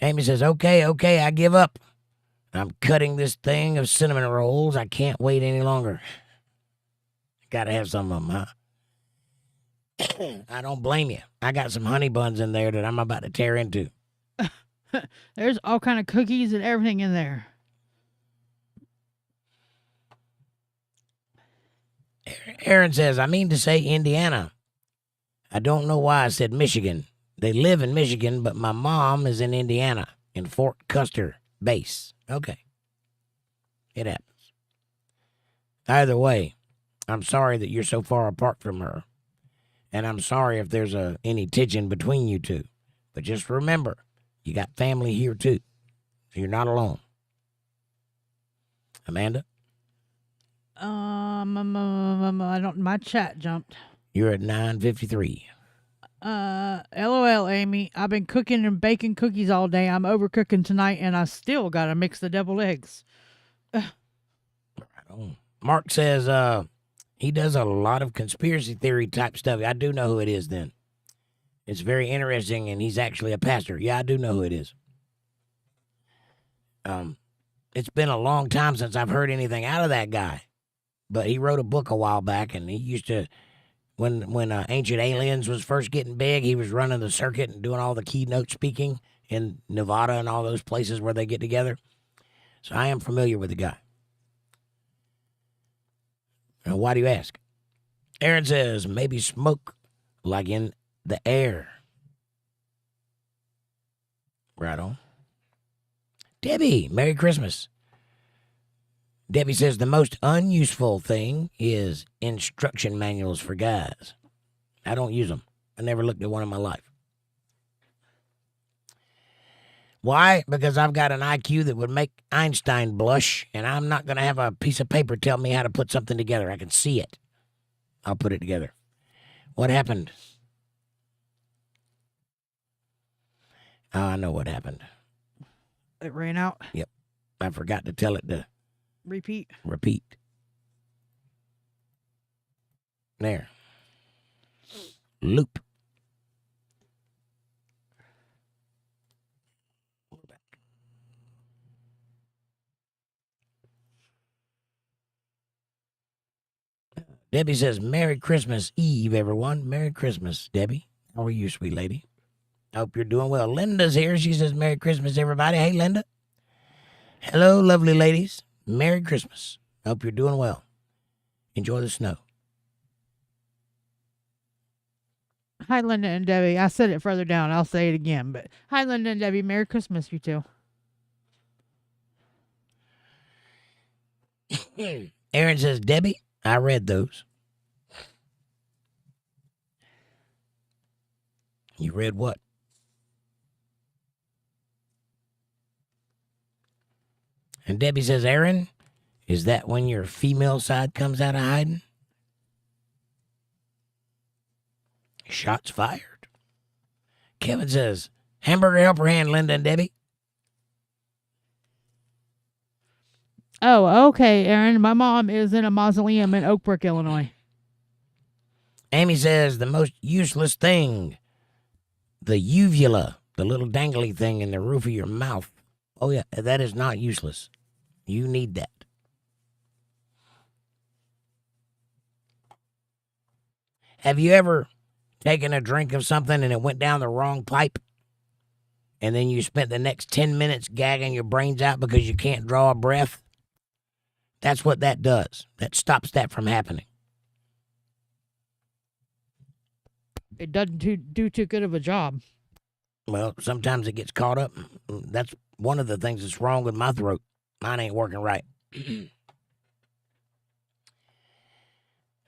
[SPEAKER 1] Amy says, okay, I give up. I'm cutting this thing of cinnamon rolls. I can't wait any longer. Gotta have some of them, huh? I don't blame you. I got some honey buns in there that I'm about to tear into.
[SPEAKER 2] There's all kind of cookies and everything in there.
[SPEAKER 1] Aaron says, I mean to say Indiana. I don't know why I said Michigan. They live in Michigan, but my mom is in Indiana, in Fort Custer base. Okay. It happens. Either way, I'm sorry that you're so far apart from her. And I'm sorry if there's any tension between you two. But just remember, you got family here too. So you're not alone. Amanda?
[SPEAKER 2] I don't. My chat jumped.
[SPEAKER 1] You're at 9:53.
[SPEAKER 2] LOL, Amy. I've been cooking and baking cookies all day. I'm overcooking tonight, and I still gotta mix the deviled eggs.
[SPEAKER 1] Right on. Mark says, he does a lot of conspiracy theory type stuff. I do know who it is then. It's very interesting, and he's actually a pastor. Yeah, I do know who it is. It's been a long time since I've heard anything out of that guy. But he wrote a book a while back, and he used to, when Ancient Aliens was first getting big, he was running the circuit and doing all the keynote speaking in Nevada and all those places where they get together. So I am familiar with the guy. Now, why do you ask? Aaron says, maybe smoke like in the air. Right on. Debbie, Merry Christmas. Debbie says the most unuseful thing is instruction manuals for guys. I don't use them. I never looked at one in my life. Why? Because I've got an IQ that would make Einstein blush, and I'm not going to have a piece of paper tell me how to put something together. I can see it. I'll put it together. What happened? Oh, I know what happened.
[SPEAKER 2] It ran out.
[SPEAKER 1] Yep. I forgot to tell it to
[SPEAKER 2] Repeat.
[SPEAKER 1] There. Loop. Debbie says, Merry Christmas Eve, everyone. Merry Christmas, Debbie. How are you, sweet lady? I hope you're doing well. Linda's here. She says, Merry Christmas, everybody. Hey, Linda. Hello, lovely ladies. Merry Christmas. I hope you're doing well. Enjoy the snow.
[SPEAKER 2] Hi, Linda and Debbie. I said it further down. I'll say it again. But hi, Linda and Debbie. Merry Christmas, you two.
[SPEAKER 1] Aaron says, Debbie, I read those. You read what? And Debbie says, Aaron, is that when your female side comes out of hiding? Shots fired. Kevin says, hamburger helper hand, Linda and Debbie.
[SPEAKER 2] Oh, okay, Aaron. My mom is in a mausoleum in Oak Brook, Illinois.
[SPEAKER 1] Amy says, the most useless thing, the uvula, the little dangly thing in the roof of your mouth. Oh, yeah, that is not useless. You need that. Have you ever taken a drink of something and it went down the wrong pipe? And then you spent the next 10 minutes gagging your brains out because you can't draw a breath? That's what that does. That stops that from happening.
[SPEAKER 2] It doesn't do too good of a job.
[SPEAKER 1] Well, sometimes it gets caught up. That's one of the things that's wrong with my throat. Mine ain't working right.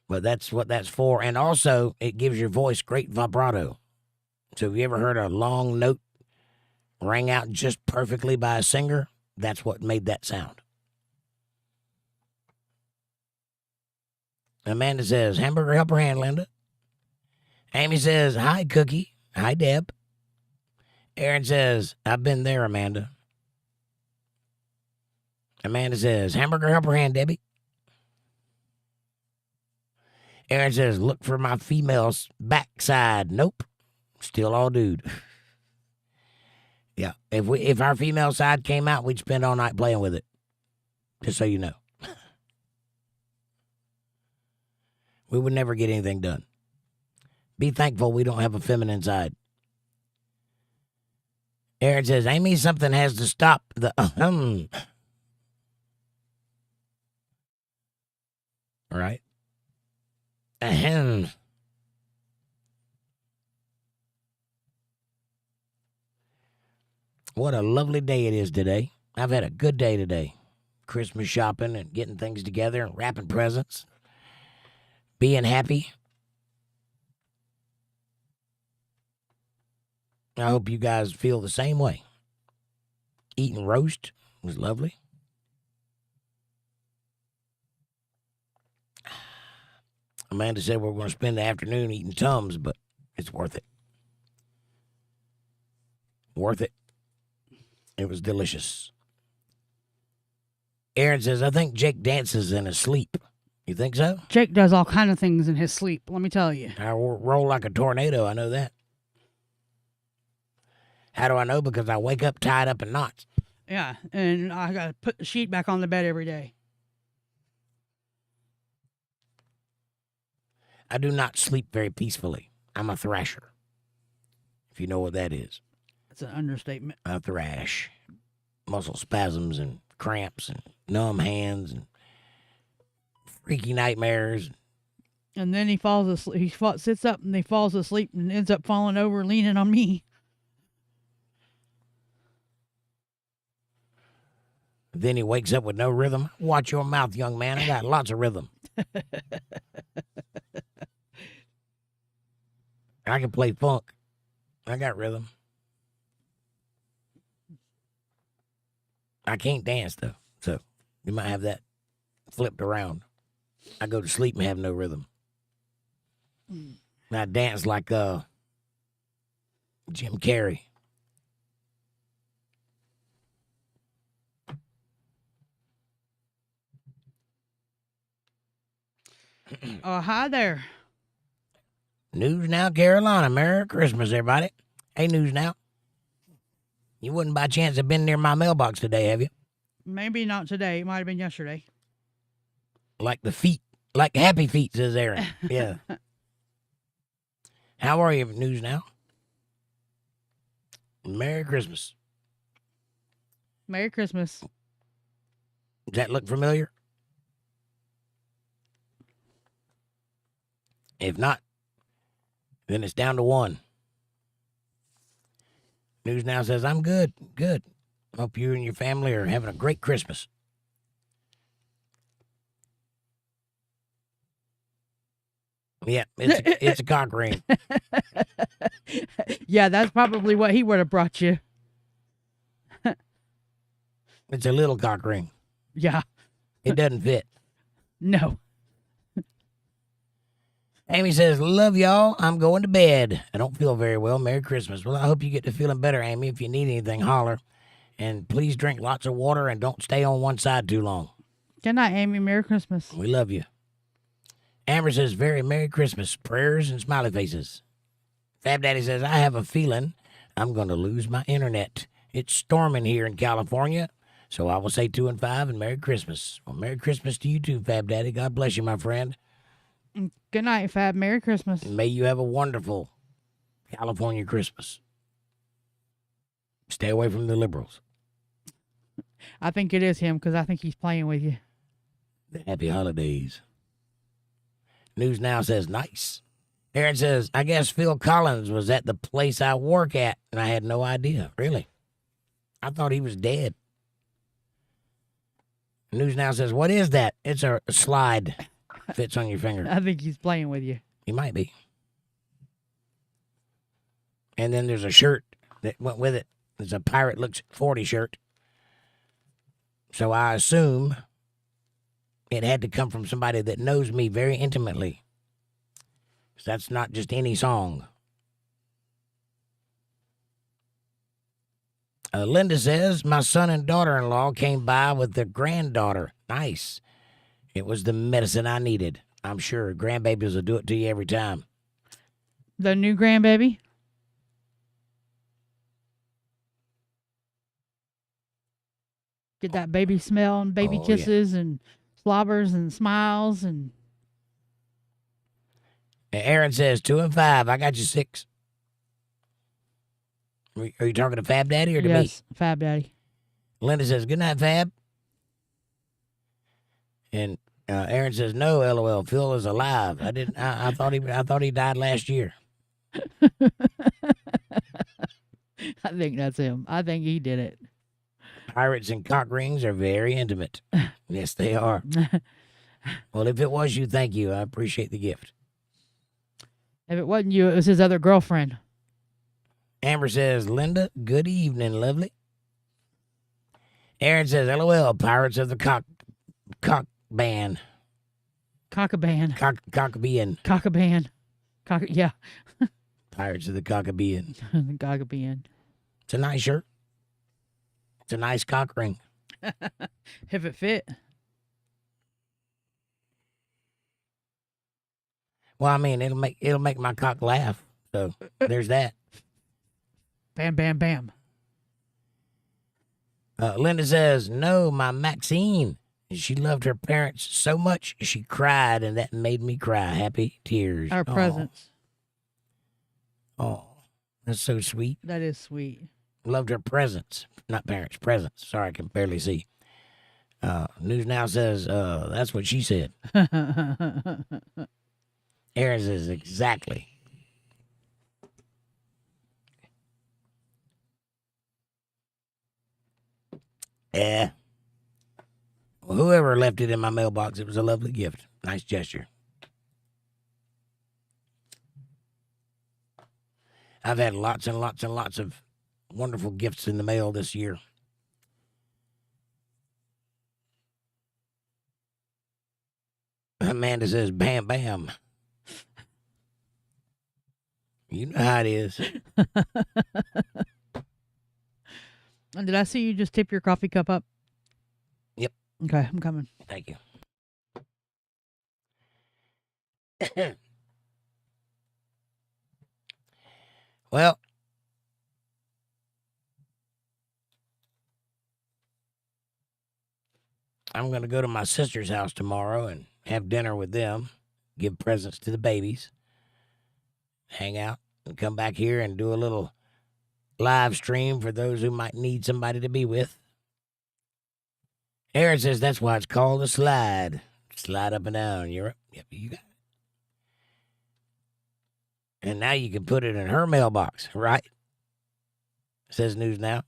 [SPEAKER 1] But that's what that's for. And also, it gives your voice great vibrato. So have you ever heard a long note rang out just perfectly by a singer? That's what made that sound. Amanda says, hamburger helper hand, Linda. Amy says, hi, Cookie. Hi, Deb. Aaron says, I've been there, Amanda. Amanda says, hamburger helper hand, Debbie. Aaron says, look for my female's backside. Nope. Still all dude. Yeah. If our female side came out, we'd spend all night playing with it. Just so you know. We would never get anything done. Be thankful we don't have a feminine side. Aaron says, Amy, something has to stop the All right. Ahem. What a lovely day it is today. I've had a good day today. Christmas shopping and getting things together and wrapping presents. Being happy. I hope you guys feel the same way. Eating roast was lovely. Amanda said we're going to spend the afternoon eating Tums, but it's worth it. Worth it. It was delicious. Aaron says, I think Jake dances in his sleep. You think so?
[SPEAKER 2] Jake does all kind of things in his sleep, let me tell you.
[SPEAKER 1] I roll like a tornado, I know that. How do I know? Because I wake up tied up in knots.
[SPEAKER 2] Yeah, and I got to put the sheet back on the bed every day.
[SPEAKER 1] I do not sleep very peacefully. I'm a thrasher, if you know what that is.
[SPEAKER 2] That's an understatement.
[SPEAKER 1] A thrash. Muscle spasms and cramps and numb hands and freaky nightmares.
[SPEAKER 2] And then he falls asleep. He sits up and he falls asleep and ends up falling over, leaning on me.
[SPEAKER 1] Then he wakes up with no rhythm. Watch your mouth, young man. I got lots of rhythm. I can play funk. I got rhythm. I can't dance, though. So you might have that flipped around. I go to sleep and have no rhythm. I dance like Jim Carrey.
[SPEAKER 2] Oh, hi there.
[SPEAKER 1] News Now, Carolina. Merry Christmas, everybody. Hey, News Now. You wouldn't by chance have been near my mailbox today, have you?
[SPEAKER 2] Maybe not today. It might have been yesterday.
[SPEAKER 1] Like the feet. Like happy feet, says Aaron. Yeah. How are you, News Now? Merry Christmas.
[SPEAKER 2] Merry Christmas.
[SPEAKER 1] Does that look familiar? If not, then it's down to one. News Now says, I'm good. Good. Hope you and your family are having a great Christmas. Yeah, it's a cock ring.
[SPEAKER 2] Yeah, that's probably what he would have brought you.
[SPEAKER 1] It's a little cock ring.
[SPEAKER 2] Yeah.
[SPEAKER 1] It doesn't fit.
[SPEAKER 2] No.
[SPEAKER 1] Amy says, love y'all. I'm going to bed. I don't feel very well. Merry Christmas. Well, I hope you get to feeling better, Amy. If you need anything, holler. And please drink lots of water and don't stay on one side too long.
[SPEAKER 2] Good night, Amy. Merry Christmas.
[SPEAKER 1] We love you. Amber says, very Merry Christmas. Prayers and smiley faces. Fab Daddy says, I have a feeling I'm going to lose my internet. It's storming here in California. So I will say 2 and 5 and Merry Christmas. Well, Merry Christmas to you too, Fab Daddy. God bless you, my friend.
[SPEAKER 2] Good night, Fab. Merry Christmas.
[SPEAKER 1] And may you have a wonderful California Christmas. Stay away from the liberals.
[SPEAKER 2] I think it is him because I think he's playing with you.
[SPEAKER 1] Happy holidays. News Now says, nice. Aaron says, I guess Phil Collins was at the place I work at, and I had no idea. Really? I thought he was dead. News Now says, what is that? It's a slide. Fits on your finger.
[SPEAKER 2] I think he's playing with you.
[SPEAKER 1] He might be. And then there's a shirt that went with it. It's a Pirate Looks 40 shirt. So I assume it had to come from somebody that knows me very intimately. So that's not just any song. Linda says, my son and daughter-in-law came by with their granddaughter. Nice. It was the medicine I needed. I'm sure grandbabies will do it to you every time.
[SPEAKER 2] The new grandbaby? Get that baby smell and baby kisses and slobbers and smiles and...
[SPEAKER 1] Aaron says 2 and 5. I got you 6. Are you talking to Fab Daddy or to me?
[SPEAKER 2] Yes, Fab Daddy.
[SPEAKER 1] Linda says, good night, Fab. And Aaron says, no, LOL, Phil is alive. I thought he died last year.
[SPEAKER 2] I think that's him. I think he did it.
[SPEAKER 1] Pirates and cock rings are very intimate. Yes, they are. Well, if it was you, thank you. I appreciate the gift.
[SPEAKER 2] If it wasn't you, it was his other girlfriend.
[SPEAKER 1] Amber says, Linda, good evening, lovely. Aaron says, LOL, Pirates of the Cock Band.
[SPEAKER 2] Cockaban.
[SPEAKER 1] Cockabean.
[SPEAKER 2] Cockaban. Yeah.
[SPEAKER 1] Pirates of the Cockabean.
[SPEAKER 2] The Cockaban.
[SPEAKER 1] It's a nice shirt. It's a nice cock ring.
[SPEAKER 2] If it fit.
[SPEAKER 1] Well, I mean, it'll make my cock laugh. So there's that.
[SPEAKER 2] Bam, bam, bam.
[SPEAKER 1] Linda says, no, my Maxine. She loved her parents so much she cried, and that made me cry. Happy tears.
[SPEAKER 2] Our presents.
[SPEAKER 1] Oh, that's so sweet.
[SPEAKER 2] That is sweet.
[SPEAKER 1] Loved her presents, not parents, presents. Sorry, I can barely see. News Now says, that's what she said. Aaron says, exactly. Yeah. Well, whoever left it in my mailbox, it was a lovely gift. Nice gesture. I've had lots and lots and lots of wonderful gifts in the mail this year. Amanda says, bam, bam. You know how it is.
[SPEAKER 2] And did I see you just tip your coffee cup up?
[SPEAKER 1] Yep.
[SPEAKER 2] Okay, I'm coming.
[SPEAKER 1] Thank you. Well, I'm going to go to my sister's house tomorrow and have dinner with them, give presents to the babies, hang out, and come back here and do a little live stream for those who might need somebody to be with. Aaron says that's why it's called a slide. Slide up and down. You're up. Yep, you got it. And now you can put it in her mailbox, right? Says News Now.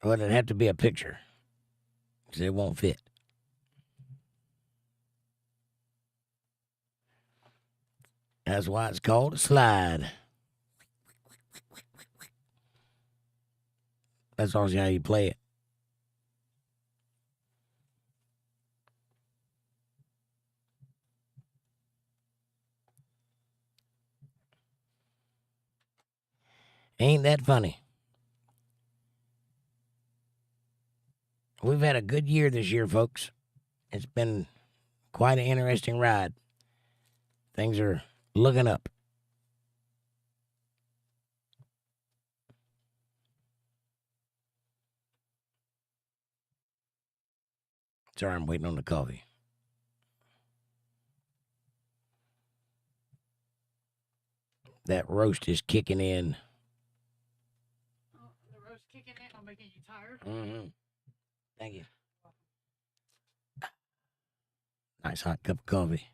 [SPEAKER 1] Well, it'd have to be a picture. 'cause it won't fit. That's why it's called a slide. That's also how you play it. Ain't that funny? We've had a good year this year, folks. It's been quite an interesting ride. Things are looking up. Sorry, I'm waiting on the coffee. That roast is kicking in.
[SPEAKER 2] Oh, the roast kicking in. I'm making you tired.
[SPEAKER 1] Mm-hmm. Thank you. Nice hot cup of coffee.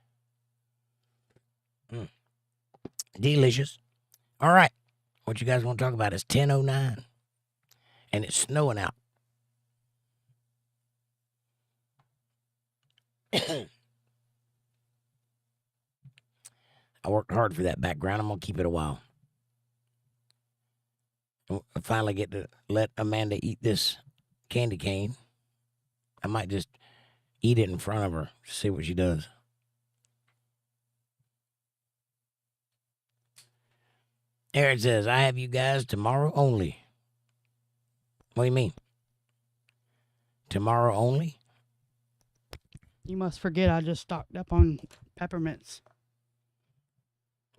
[SPEAKER 1] Delicious. All right. What you guys want to talk about is 10:09. And it's snowing out. I worked hard for that background. I'm going to keep it a while. I finally get to let Amanda eat this candy cane. I might just eat it in front of her to see what she does. Aaron says, I have you guys tomorrow only. What do you mean? Tomorrow only?
[SPEAKER 2] You must forget I just stocked up on peppermints.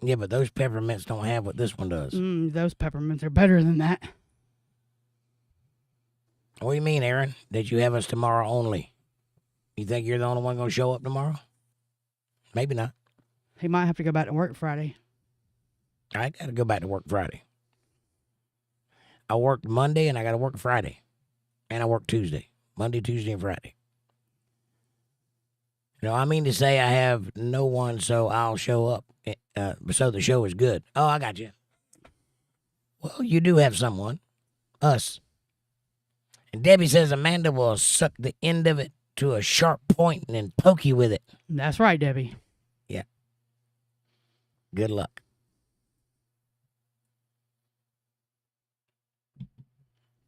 [SPEAKER 1] Yeah, but those peppermints don't have what this one does.
[SPEAKER 2] Those peppermints are better than that.
[SPEAKER 1] What do you mean, Aaron, that you have us tomorrow only? You think you're the only one going to show up tomorrow? Maybe not.
[SPEAKER 2] He might have to go back to work Friday.
[SPEAKER 1] I got to go back to work Friday. I worked Monday and I got to work Friday. And I work Tuesday. Monday, Tuesday, and Friday. No, I mean to say I have no one, so I'll show up. So the show is good. Oh, I got you. Well, you do have someone. Us. And Debbie says Amanda will suck the end of it to a sharp point and then poke you with it.
[SPEAKER 2] That's right, Debbie.
[SPEAKER 1] Yeah. Good luck.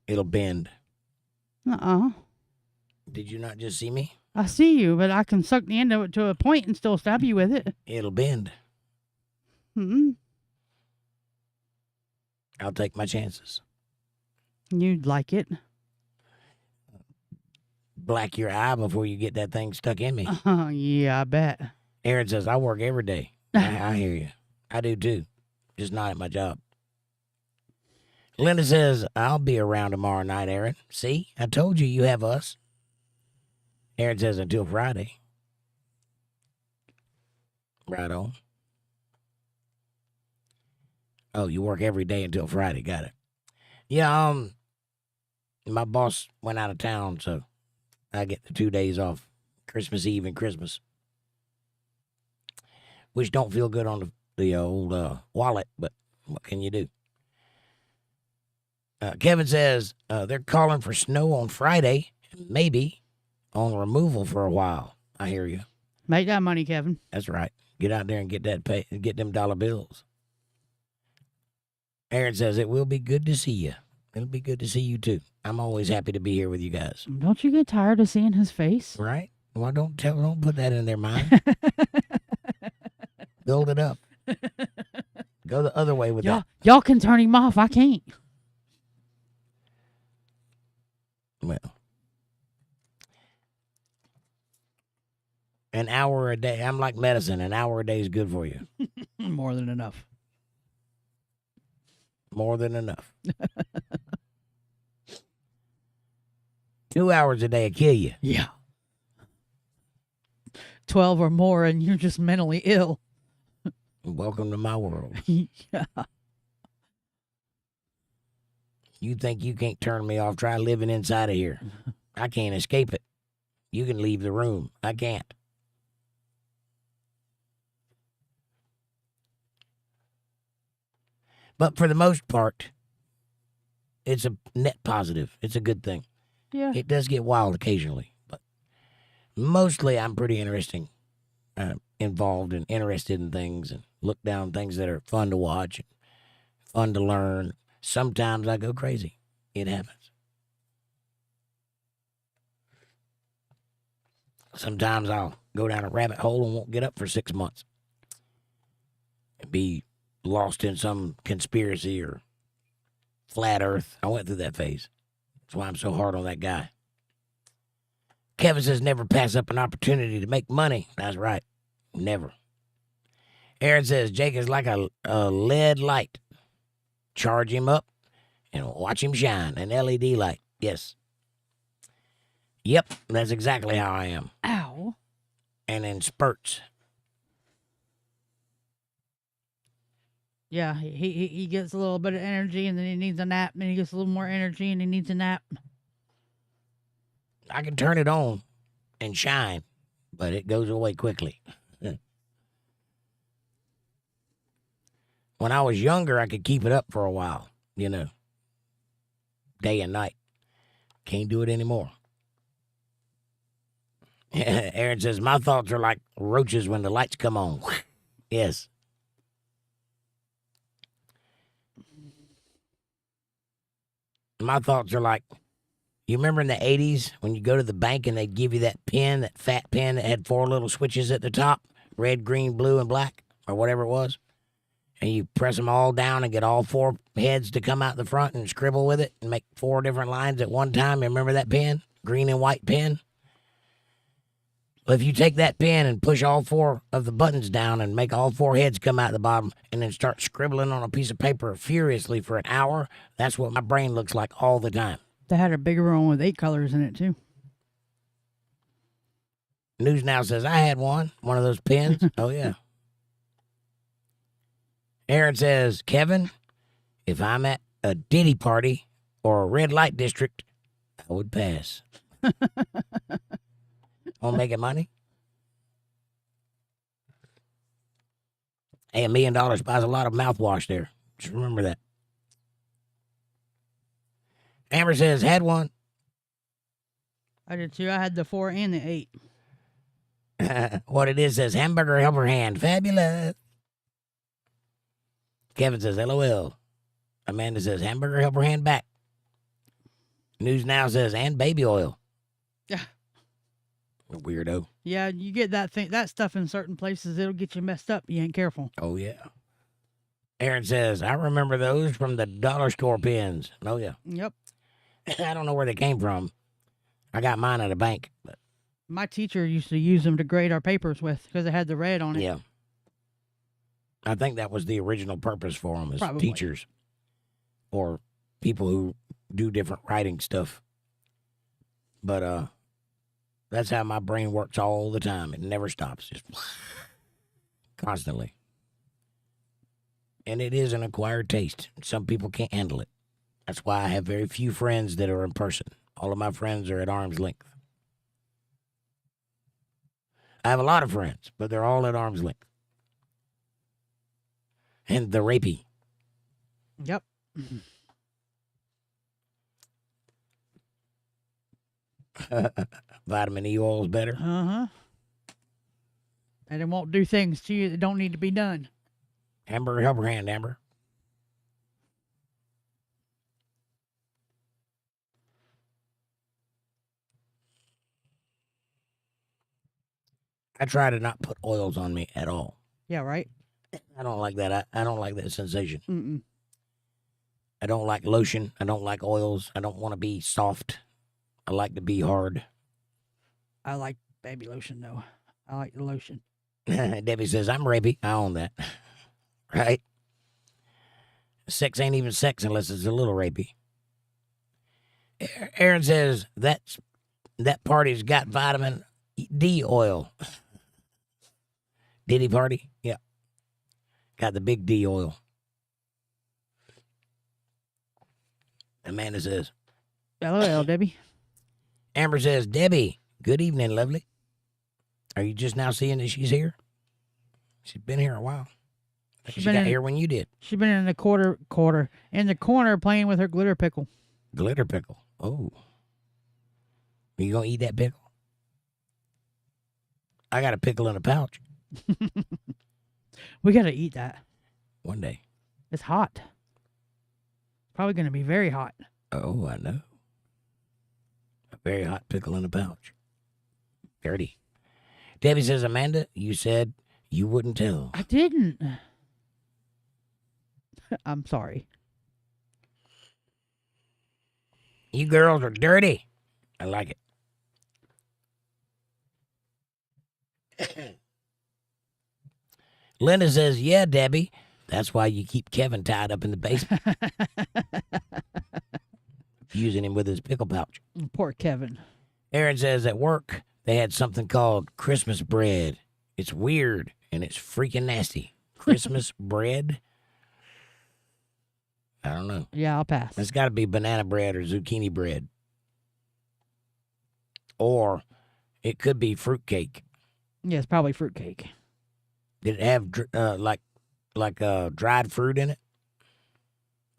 [SPEAKER 1] It'll bend. Did you not just see me?
[SPEAKER 2] I see you, but I can suck the end of it to a point and still stab you with it.
[SPEAKER 1] It'll bend. I'll take my chances.
[SPEAKER 2] You'd like it.
[SPEAKER 1] Black your eye before you get that thing stuck in me.
[SPEAKER 2] Yeah, I bet.
[SPEAKER 1] Aaron says, I work every day. I hear you. I do too. Just not at my job. Linda says, I'll be around tomorrow night, Aaron. See, I told you have us. Aaron says, until Friday. Right on. Oh, you work every day until Friday. Got it. Yeah, my boss went out of town, so I get the 2 days off, Christmas Eve and Christmas. Which don't feel good on the old wallet, but what can you do? Kevin says they're calling for snow on Friday, maybe on removal for a while. I hear you.
[SPEAKER 2] Make that money, Kevin.
[SPEAKER 1] That's right. Get out there and get that pay, get them dollar bills. Aaron says it will be good to see you. It'll be good to see you too. I'm always happy to be here with you guys.
[SPEAKER 2] Don't you get tired of seeing his face?
[SPEAKER 1] Right? Well, don't put that in their mind. Build it up. Go the other way with that.
[SPEAKER 2] Y'all can turn him off. I can't.
[SPEAKER 1] Well, an hour a day. I'm like medicine. An hour a day is good for you.
[SPEAKER 2] More than enough.
[SPEAKER 1] More than enough. 2 hours a day will kill you.
[SPEAKER 2] Yeah. 12 or more and you're just mentally ill.
[SPEAKER 1] Welcome to my world.
[SPEAKER 2] Yeah.
[SPEAKER 1] You think you can't turn me off? Try living inside of here. I can't escape it. You can leave the room. I can't. But for the most part, it's a net positive. It's a good thing.
[SPEAKER 2] Yeah.
[SPEAKER 1] It does get wild occasionally, Mostly, I'm pretty involved and interested in things and look down things that are fun to watch, and fun to learn. Sometimes I go crazy. It happens. Sometimes I'll go down a rabbit hole and won't get up for 6 months. And be lost in some conspiracy or flat earth. I went through that phase. That's why I'm so hard on that guy. Kevin says never pass up an opportunity to make money. That's right. Never. Aaron says Jake is like a LED light. Charge him up and watch him shine. An LED light. Yes. Yep, that's exactly how I am.
[SPEAKER 2] Ow.
[SPEAKER 1] And in spurts.
[SPEAKER 2] Yeah, he gets a little bit of energy and then he needs a nap. And he gets a little more energy and he needs a nap.
[SPEAKER 1] I can turn it on and shine, but it goes away quickly. When I was younger, I could keep it up for a while, day and night. Can't do it anymore. Aaron says, my thoughts are like roaches when the lights come on. Yes. My thoughts are like, you remember in the 80s when you go to the bank and they'd give you that pen, that fat pen that had 4 little switches at the top, red, green, blue, and black, or whatever it was? And you press them all down and get all 4 heads to come out the front and scribble with it and make 4 different lines at one time. You remember that pen? Green and white pen? Well, if you take that pen and push all 4 of the buttons down and make all 4 heads come out the bottom and then start scribbling on a piece of paper furiously for an hour, that's what my brain looks like all the time.
[SPEAKER 2] They had a bigger one with 8 colors in it, too.
[SPEAKER 1] News Now says, I had one of those pens. Oh, yeah. Aaron says, Kevin, if I'm at a Diddy party or a red light district, I would pass. Want making money? Hey, $1 million buys a lot of mouthwash there. Just remember that. Amber says, had one.
[SPEAKER 2] I did too. I had the 4 and the 8.
[SPEAKER 1] What it is says, hamburger helper hand. Fabulous. Kevin says, LOL. Amanda says, hamburger helper hand back. News Now says, and baby oil.
[SPEAKER 2] Yeah.
[SPEAKER 1] A weirdo.
[SPEAKER 2] Yeah, you get that stuff in certain places, it'll get you messed up. You ain't careful.
[SPEAKER 1] Oh, yeah. Aaron says, I remember those from the dollar store pens. Oh, yeah.
[SPEAKER 2] Yep.
[SPEAKER 1] I don't know where they came from. I got mine at a bank. But
[SPEAKER 2] my teacher used to use them to grade our papers with because they had the red on it.
[SPEAKER 1] yeah. I think that was the original purpose for them, as
[SPEAKER 2] Probably.
[SPEAKER 1] Teachers or people who do different writing stuff. But that's how my brain works all the time. It never stops, just constantly. And it is an acquired taste. Some people can't handle it. That's why I have very few friends that are in person. All of my friends are at arm's length. I have a lot of friends, but they're all at arm's length. And the rapey.
[SPEAKER 2] Yep.
[SPEAKER 1] Vitamin E oil is better.
[SPEAKER 2] Uh-huh. And it won't do things to you that don't need to be done.
[SPEAKER 1] Hamburger helper hand, Amber. I try to not put oils on me at all.
[SPEAKER 2] Yeah, right?
[SPEAKER 1] I don't like that. I don't like that sensation.
[SPEAKER 2] Mm-mm.
[SPEAKER 1] I don't like lotion. I don't like oils. I don't want to be soft. I like to be hard.
[SPEAKER 2] I like baby lotion, though. I like the lotion.
[SPEAKER 1] Debbie says, I'm rapey. I own that. Right? Sex ain't even sex unless it's a little rapey. Aaron says, that party's got vitamin D oil. Diddy party? Yeah. Got the big D oil. Amanda says,
[SPEAKER 2] LOL, Debbie.
[SPEAKER 1] Amber says, Debbie, good evening, lovely. Are you just now seeing that she's here? She's been here a while. She got here when you did.
[SPEAKER 2] She's been in the in the corner playing with her glitter pickle.
[SPEAKER 1] Glitter pickle. Oh. Are you going to eat that pickle? I got a pickle in a pouch
[SPEAKER 2] We got to eat that.
[SPEAKER 1] one day.
[SPEAKER 2] It's hot. Probably going to be very hot.
[SPEAKER 1] Oh, I know. A very hot pickle in a pouch. Dirty. Debbie says, Amanda, you said you wouldn't tell.
[SPEAKER 2] I didn't. I'm sorry.
[SPEAKER 1] You girls are dirty. I like it. Linda says, yeah, Debbie. That's why you keep Kevin tied up in the basement. Using him with his pickle pouch.
[SPEAKER 2] Poor Kevin.
[SPEAKER 1] Aaron says, at work, they had something called Christmas bread. It's weird, and it's freaking nasty. Christmas bread? I don't know.
[SPEAKER 2] Yeah, I'll pass.
[SPEAKER 1] It's got to be banana bread or zucchini bread. Or it could be fruitcake.
[SPEAKER 2] Yeah, it's probably fruitcake.
[SPEAKER 1] Did it have dried fruit in it?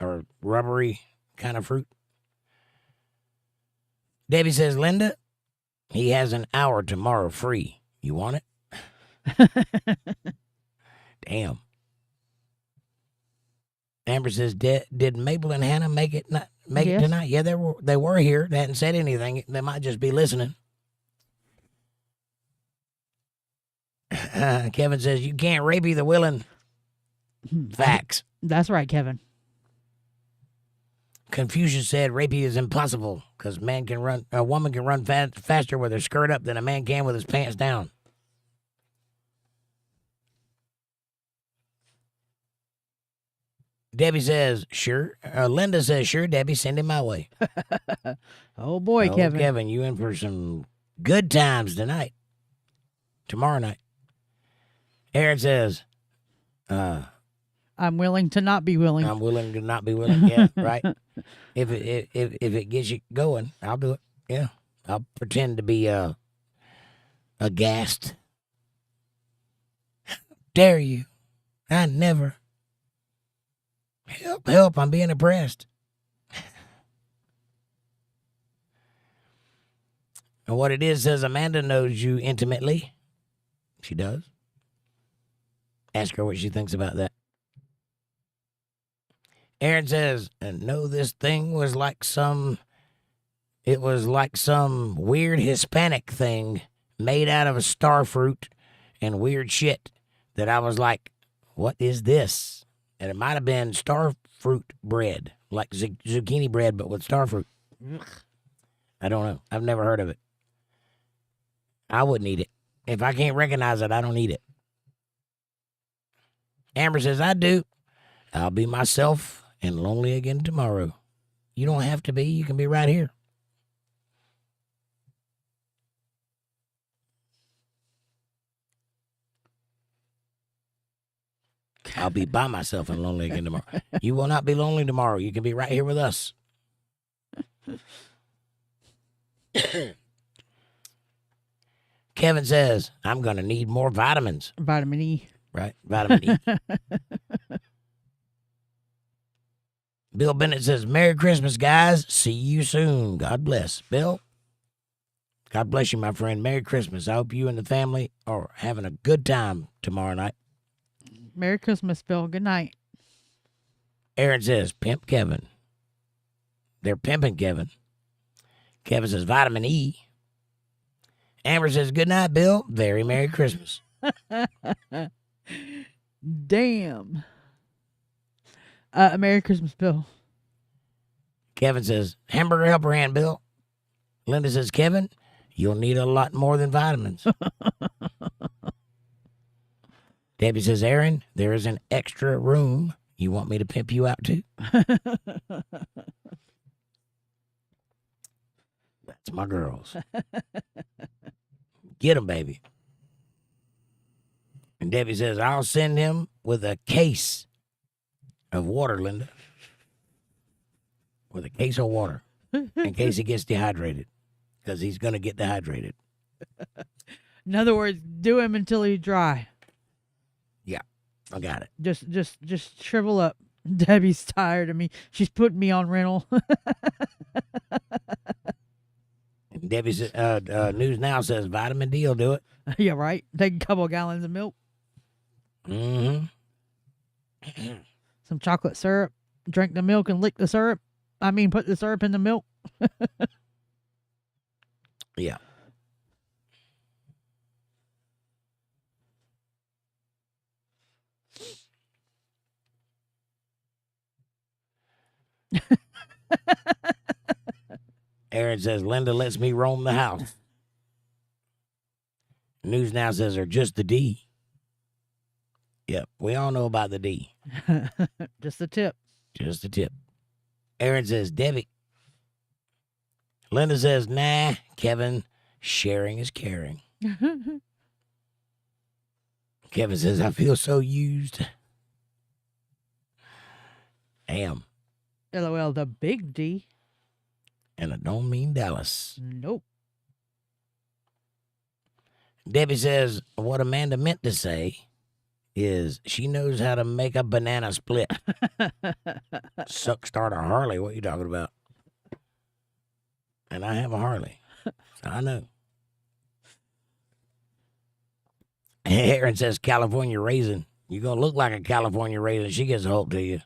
[SPEAKER 1] Or rubbery kind of fruit? Debbie says, Linda, he has an hour tomorrow free. You want it? Damn. Amber says, did Mabel and Hannah make it
[SPEAKER 2] Yes.
[SPEAKER 1] tonight? Yeah, they were here. They hadn't said anything. They might just be listening. Kevin says, you can't rapey the willing. Facts.
[SPEAKER 2] That's right, Kevin.
[SPEAKER 1] Confucius said rapey is impossible because a woman can run faster with her skirt up than a man can with his pants down. Debbie says, sure. Linda says, sure, Debbie, send him my way.
[SPEAKER 2] Oh, boy,
[SPEAKER 1] Oh,
[SPEAKER 2] Kevin.
[SPEAKER 1] Kevin, you in for some good times tonight. Tomorrow night. Aaron says,
[SPEAKER 2] I'm willing to not be willing.
[SPEAKER 1] I'm willing to not be willing. Yeah, right. If it gets you going, I'll do it. Yeah. I'll pretend to be aghast. Dare you. I never. Help, I'm being oppressed. And what it is says Amanda knows you intimately. She does. Ask her what she thinks about that. Aaron says, no, this thing was like some weird Hispanic thing made out of a star fruit and weird shit that I was like, what is this? And it might have been star fruit bread, like zucchini bread, but with star fruit. I don't know. I've never heard of it. I wouldn't eat it. If I can't recognize it, I don't eat it. Amber says, I do. I'll be myself and lonely again tomorrow. You don't have to be. You can be right here. I'll be by myself and lonely again tomorrow. You will not be lonely tomorrow. You can be right here with us. Kevin says, I'm going to need more vitamins.
[SPEAKER 2] Vitamin E.
[SPEAKER 1] Right, vitamin E. Bill Bennett says, Merry Christmas, guys. See you soon. God bless. Bill, God bless you, my friend. Merry Christmas. I hope you and the family are having a good time tomorrow night.
[SPEAKER 2] Merry Christmas, Bill. Good night.
[SPEAKER 1] Aaron says, Pimp Kevin. They're pimping Kevin. Kevin says, Vitamin E. Amber says, good night, Bill. Very Merry Christmas.
[SPEAKER 2] Damn. Merry Christmas, Bill.
[SPEAKER 1] Kevin says, hamburger helper hand, Bill. Linda says, Kevin, you'll need a lot more than vitamins. Debbie says, Aaron, there is an extra room. You want me to pimp you out too? That's my girls. Get them, baby. And Debbie says, I'll send him with a case of water, Linda. With a case of water. In case he gets dehydrated. Because he's going to get dehydrated.
[SPEAKER 2] In other words, do him until he's dry.
[SPEAKER 1] Yeah, I got it.
[SPEAKER 2] Just shrivel up. Debbie's tired of me. She's putting me on rental.
[SPEAKER 1] Debbie says, News Now says vitamin D will do it.
[SPEAKER 2] Yeah, right. Take a couple of gallons of milk,
[SPEAKER 1] Mm-hmm.
[SPEAKER 2] some chocolate syrup, drink the milk and lick the syrup. I mean, put the syrup in the milk.
[SPEAKER 1] Yeah. Aaron says Linda lets me roam the house. News Now says they're just the D. Yep, we all know about the D.
[SPEAKER 2] Just a tip.
[SPEAKER 1] Just a tip. Aaron says Debbie. Linda says nah, Kevin. Sharing is caring. Kevin says I feel so used. Damn.
[SPEAKER 2] LOL, the big D.
[SPEAKER 1] And I don't mean Dallas.
[SPEAKER 2] Nope.
[SPEAKER 1] Debbie says what Amanda meant to say is she knows how to make a banana split. Suck starter Harley. What you talking about? And I have a Harley. So I know. Aaron says California raisin. You're going to look like a California raisin. She gets a hold to you.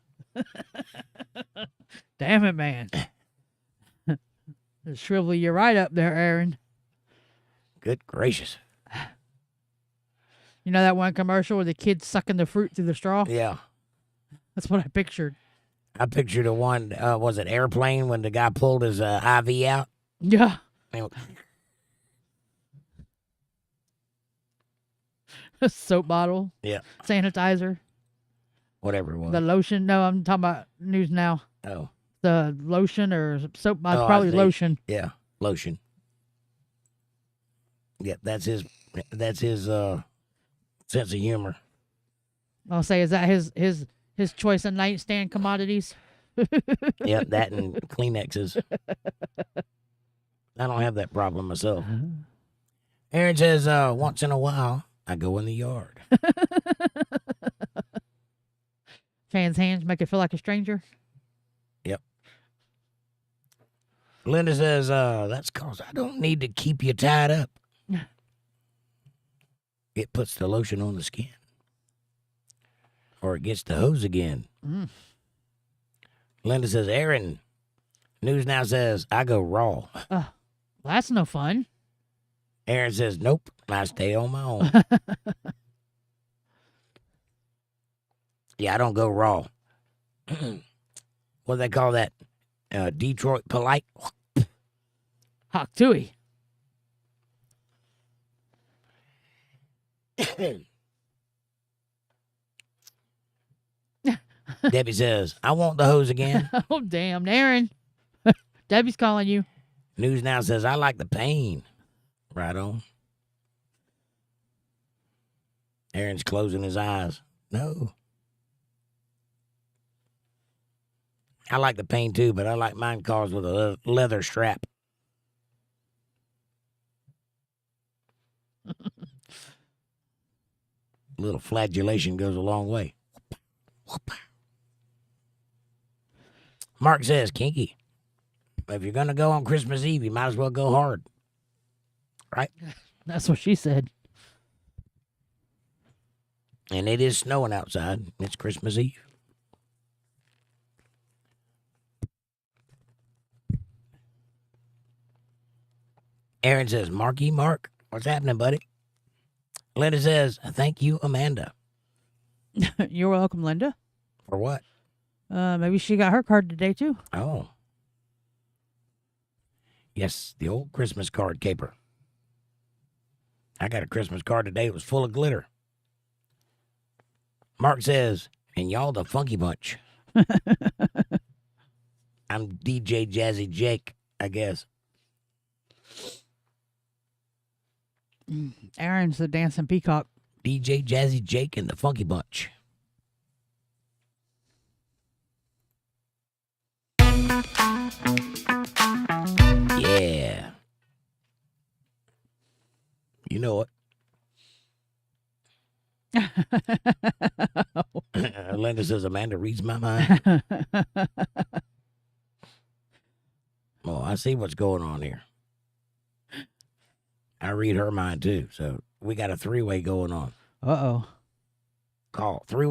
[SPEAKER 2] Damn it, man. Shrivel you right up there, Aaron.
[SPEAKER 1] Good gracious.
[SPEAKER 2] You know that one commercial where the kid's sucking the fruit through the straw?
[SPEAKER 1] Yeah.
[SPEAKER 2] That's what I pictured.
[SPEAKER 1] I pictured the one, was it Airplane, when the guy pulled his IV out?
[SPEAKER 2] Yeah. Soap bottle.
[SPEAKER 1] Yeah.
[SPEAKER 2] Sanitizer.
[SPEAKER 1] Whatever it was.
[SPEAKER 2] The lotion. No, I'm talking about News Now.
[SPEAKER 1] Oh.
[SPEAKER 2] The lotion or soap bottle.
[SPEAKER 1] Oh, I
[SPEAKER 2] Probably
[SPEAKER 1] see.
[SPEAKER 2] lotion.
[SPEAKER 1] Yeah. Lotion. Yeah, that's his sense of humor.
[SPEAKER 2] I'll say, is that his choice of nightstand commodities?
[SPEAKER 1] Yeah, that and Kleenexes. I don't have that problem myself. Aaron says, once in a while, I go in the yard.
[SPEAKER 2] Fans' hands make it feel like a stranger.
[SPEAKER 1] Yep. Linda says, that's because I don't need to keep you tied up. It puts the lotion on the skin. Or it gets the hose again.
[SPEAKER 2] Mm.
[SPEAKER 1] Linda says, Aaron. News Now says, I go raw.
[SPEAKER 2] Well, that's no fun.
[SPEAKER 1] Aaron says, nope, I stay on my own. Yeah, I don't go raw. What do they call that? Detroit polite?
[SPEAKER 2] Hawk Tui.
[SPEAKER 1] Debbie says, I want the hose again.
[SPEAKER 2] Oh, damn. Aaron. Debbie's calling you.
[SPEAKER 1] News Now says, I like the pain. Right on. Aaron's closing his eyes. No. I like the pain too, but I like mine caused with a leather strap. A little flagellation goes a long way. Mark says, kinky. If you're going to go on Christmas Eve, you might as well go hard. Right?
[SPEAKER 2] That's what she said.
[SPEAKER 1] And it is snowing outside. It's Christmas Eve. Aaron says, Marky Mark, what's happening, buddy? Linda says, thank you, Amanda.
[SPEAKER 2] You're welcome, Linda.
[SPEAKER 1] For what?
[SPEAKER 2] Maybe she got her card today, too.
[SPEAKER 1] Oh. Yes, the old Christmas card caper. I got a Christmas card today. It was full of glitter. Mark says, and y'all the Funky Bunch. I'm DJ Jazzy Jake, I guess.
[SPEAKER 2] Aaron's the dancing peacock.
[SPEAKER 1] DJ Jazzy Jake and the Funky Bunch. Yeah. You know it. Linda says Amanda reads my mind. Oh, I see what's going on here. I read her mind too. So we got a 3-way going on.
[SPEAKER 2] Uh-oh.
[SPEAKER 1] Call 3